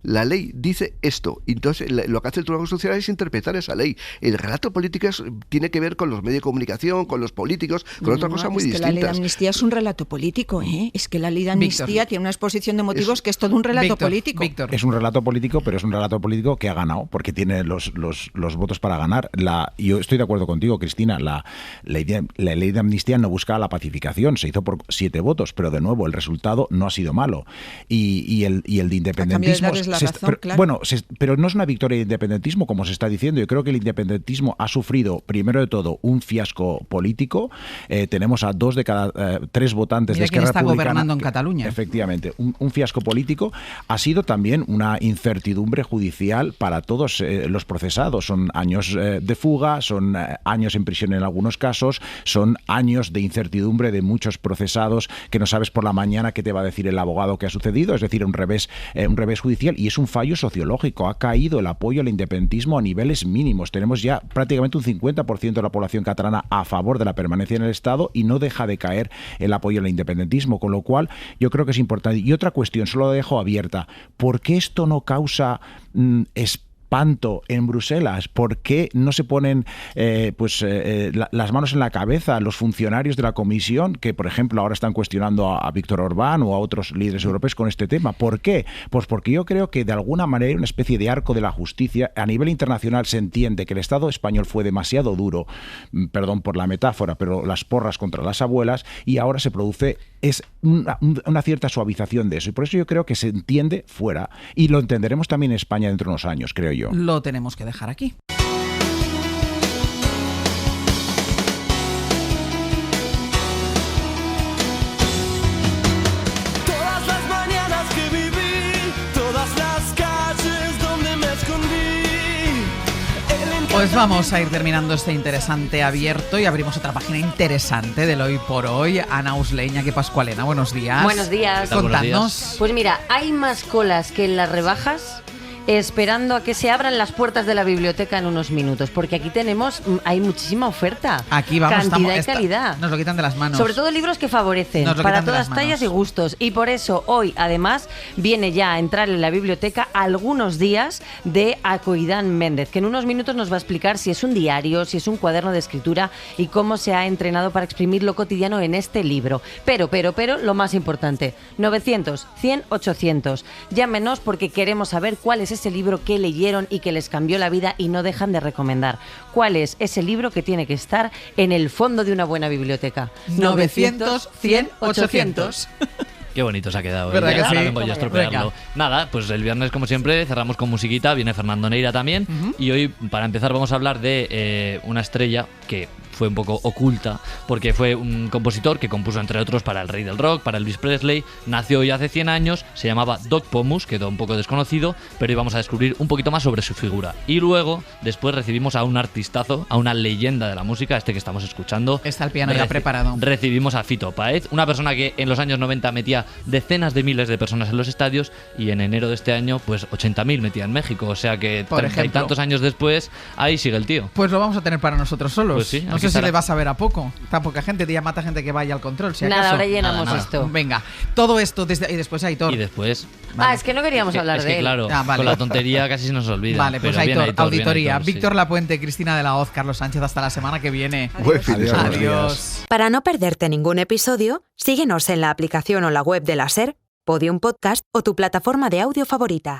La ley dice esto, entonces lo que hace el Tribunal Constitucional es interpretar esa ley. El relato político tiene que ver con los medios de comunicación, con los políticos, con otras cosas muy distintas. La ley de amnistía es un relato político, ¿eh? Es que la ley de amnistía tiene una exposición de motivos que es todo un relato político. Es un relato político, pero es un relato político que ha ganado, porque tiene los votos para ganar. Yo estoy de acuerdo contigo, Cristina, la ley de amnistía no buscaba la pacificación, se hizo por 7 votos, pero de nuevo el resultado no ha sido malo. Y el de independentismo... Pero no es una victoria de independentismo, como se está diciendo. Yo creo que el independentismo ha sufrido, primero de todo, un fiasco político. Tenemos a 2 de cada 3 votantes de Esquerra Republicana. Está gobernando en Cataluña. Efectivamente, un fiasco político. Ha sido también una incertidumbre judicial para todos los procesados. Son años de fuga, son años en prisión en algunos casos, son años de incertidumbre de muchos procesados que no sabes por la mañana qué te va a decir el abogado que ha sucedido, es decir, un revés judicial. Y es un fallo sociológico. Ha caído el apoyo al independentismo a niveles mínimos. Tenemos ya prácticamente un 50% de la población catalana a favor de la permanencia en el Estado y no deja de caer el apoyo al independentismo, con lo cual yo creo que es importante. Y otra cuestión, solo la dejo abierta. ¿Por qué esto no causa espanto en Bruselas? ¿Por qué no se ponen las manos en la cabeza los funcionarios de la Comisión que, por ejemplo, ahora están cuestionando a Víctor Orbán o a otros líderes europeos con este tema? ¿Por qué? Pues porque yo creo que de alguna manera hay una especie de arco de la justicia. A nivel internacional se entiende que el Estado español fue demasiado duro, perdón por la metáfora, pero las porras contra las abuelas, y ahora se produce una cierta suavización de eso. Y por eso yo creo que se entiende fuera. Y lo entenderemos también en España dentro de unos años, creo yo. Lo tenemos que dejar aquí. Todas las mañanas que viví, todas las calles donde me escondí. Pues vamos a ir terminando este interesante abierto y abrimos otra página interesante del Hoy por Hoy. Ana Usleña, que Pascualena, buenos días. Buenos días. Contadnos. Pues mira, hay más colas que en las rebajas esperando a que se abran las puertas de la biblioteca en unos minutos, porque aquí hay muchísima oferta. Aquí vamos, cantidad y calidad. Nos lo quitan de las manos. Sobre todo libros que favorecen para todas tallas y gustos. Y por eso hoy, además, viene ya a entrar en la biblioteca algunos días de Acoidán Méndez, que en unos minutos nos va a explicar si es un diario, si es un cuaderno de escritura y cómo se ha entrenado para exprimir lo cotidiano en este libro. Pero, lo más importante, 900, 100, 800. Llámenos porque queremos saber cuál es ese libro que leyeron y que les cambió la vida y no dejan de recomendar. ¿Cuál es ese libro que tiene que estar en el fondo de una buena biblioteca? 900, 100, 800. Qué bonito se ha quedado. ¿Verdad que ahora sí? vengo yo a estropearlo. Nada, pues el viernes, como siempre, cerramos con musiquita. Viene Fernando Neira también. Y hoy, para empezar, vamos a hablar de una estrella que fue un poco oculta, porque fue un compositor que compuso, entre otros, para el rey del rock, para Elvis Presley. Nació hoy hace 100 años, se llamaba Doc Pomus, quedó un poco desconocido, pero hoy vamos a descubrir un poquito más sobre su figura. Y luego, después, recibimos a un artistazo, a una leyenda de la música, este que estamos escuchando. Está el piano ya preparado. Recibimos a Fito Páez, una persona que en los años 90 metía decenas de miles de personas en los estadios, y en enero de este año, pues 80.000 metía en México. O sea que 30 y tantos años después, ahí sigue el tío. Pues lo vamos a tener para nosotros solos. Pues sí, no sé si le vas a ver a poco. Tan poca gente, ya mata gente que vaya al control. Si nada, acaso. ahora llenamos nada. esto. Venga, todo esto y después Aitor. Y después... Es que no queríamos hablar de él. Claro, vale. con la tontería casi se nos olvida. Vale, pues Pero Aitor, auditoría. Aitor, Víctor Lapuente, Cristina de la Hoz, Carlos Sánchez, hasta la semana que viene. Adiós. Para no perderte ningún episodio, síguenos en la aplicación o la web de la SER, Podium Podcast o tu plataforma de audio favorita.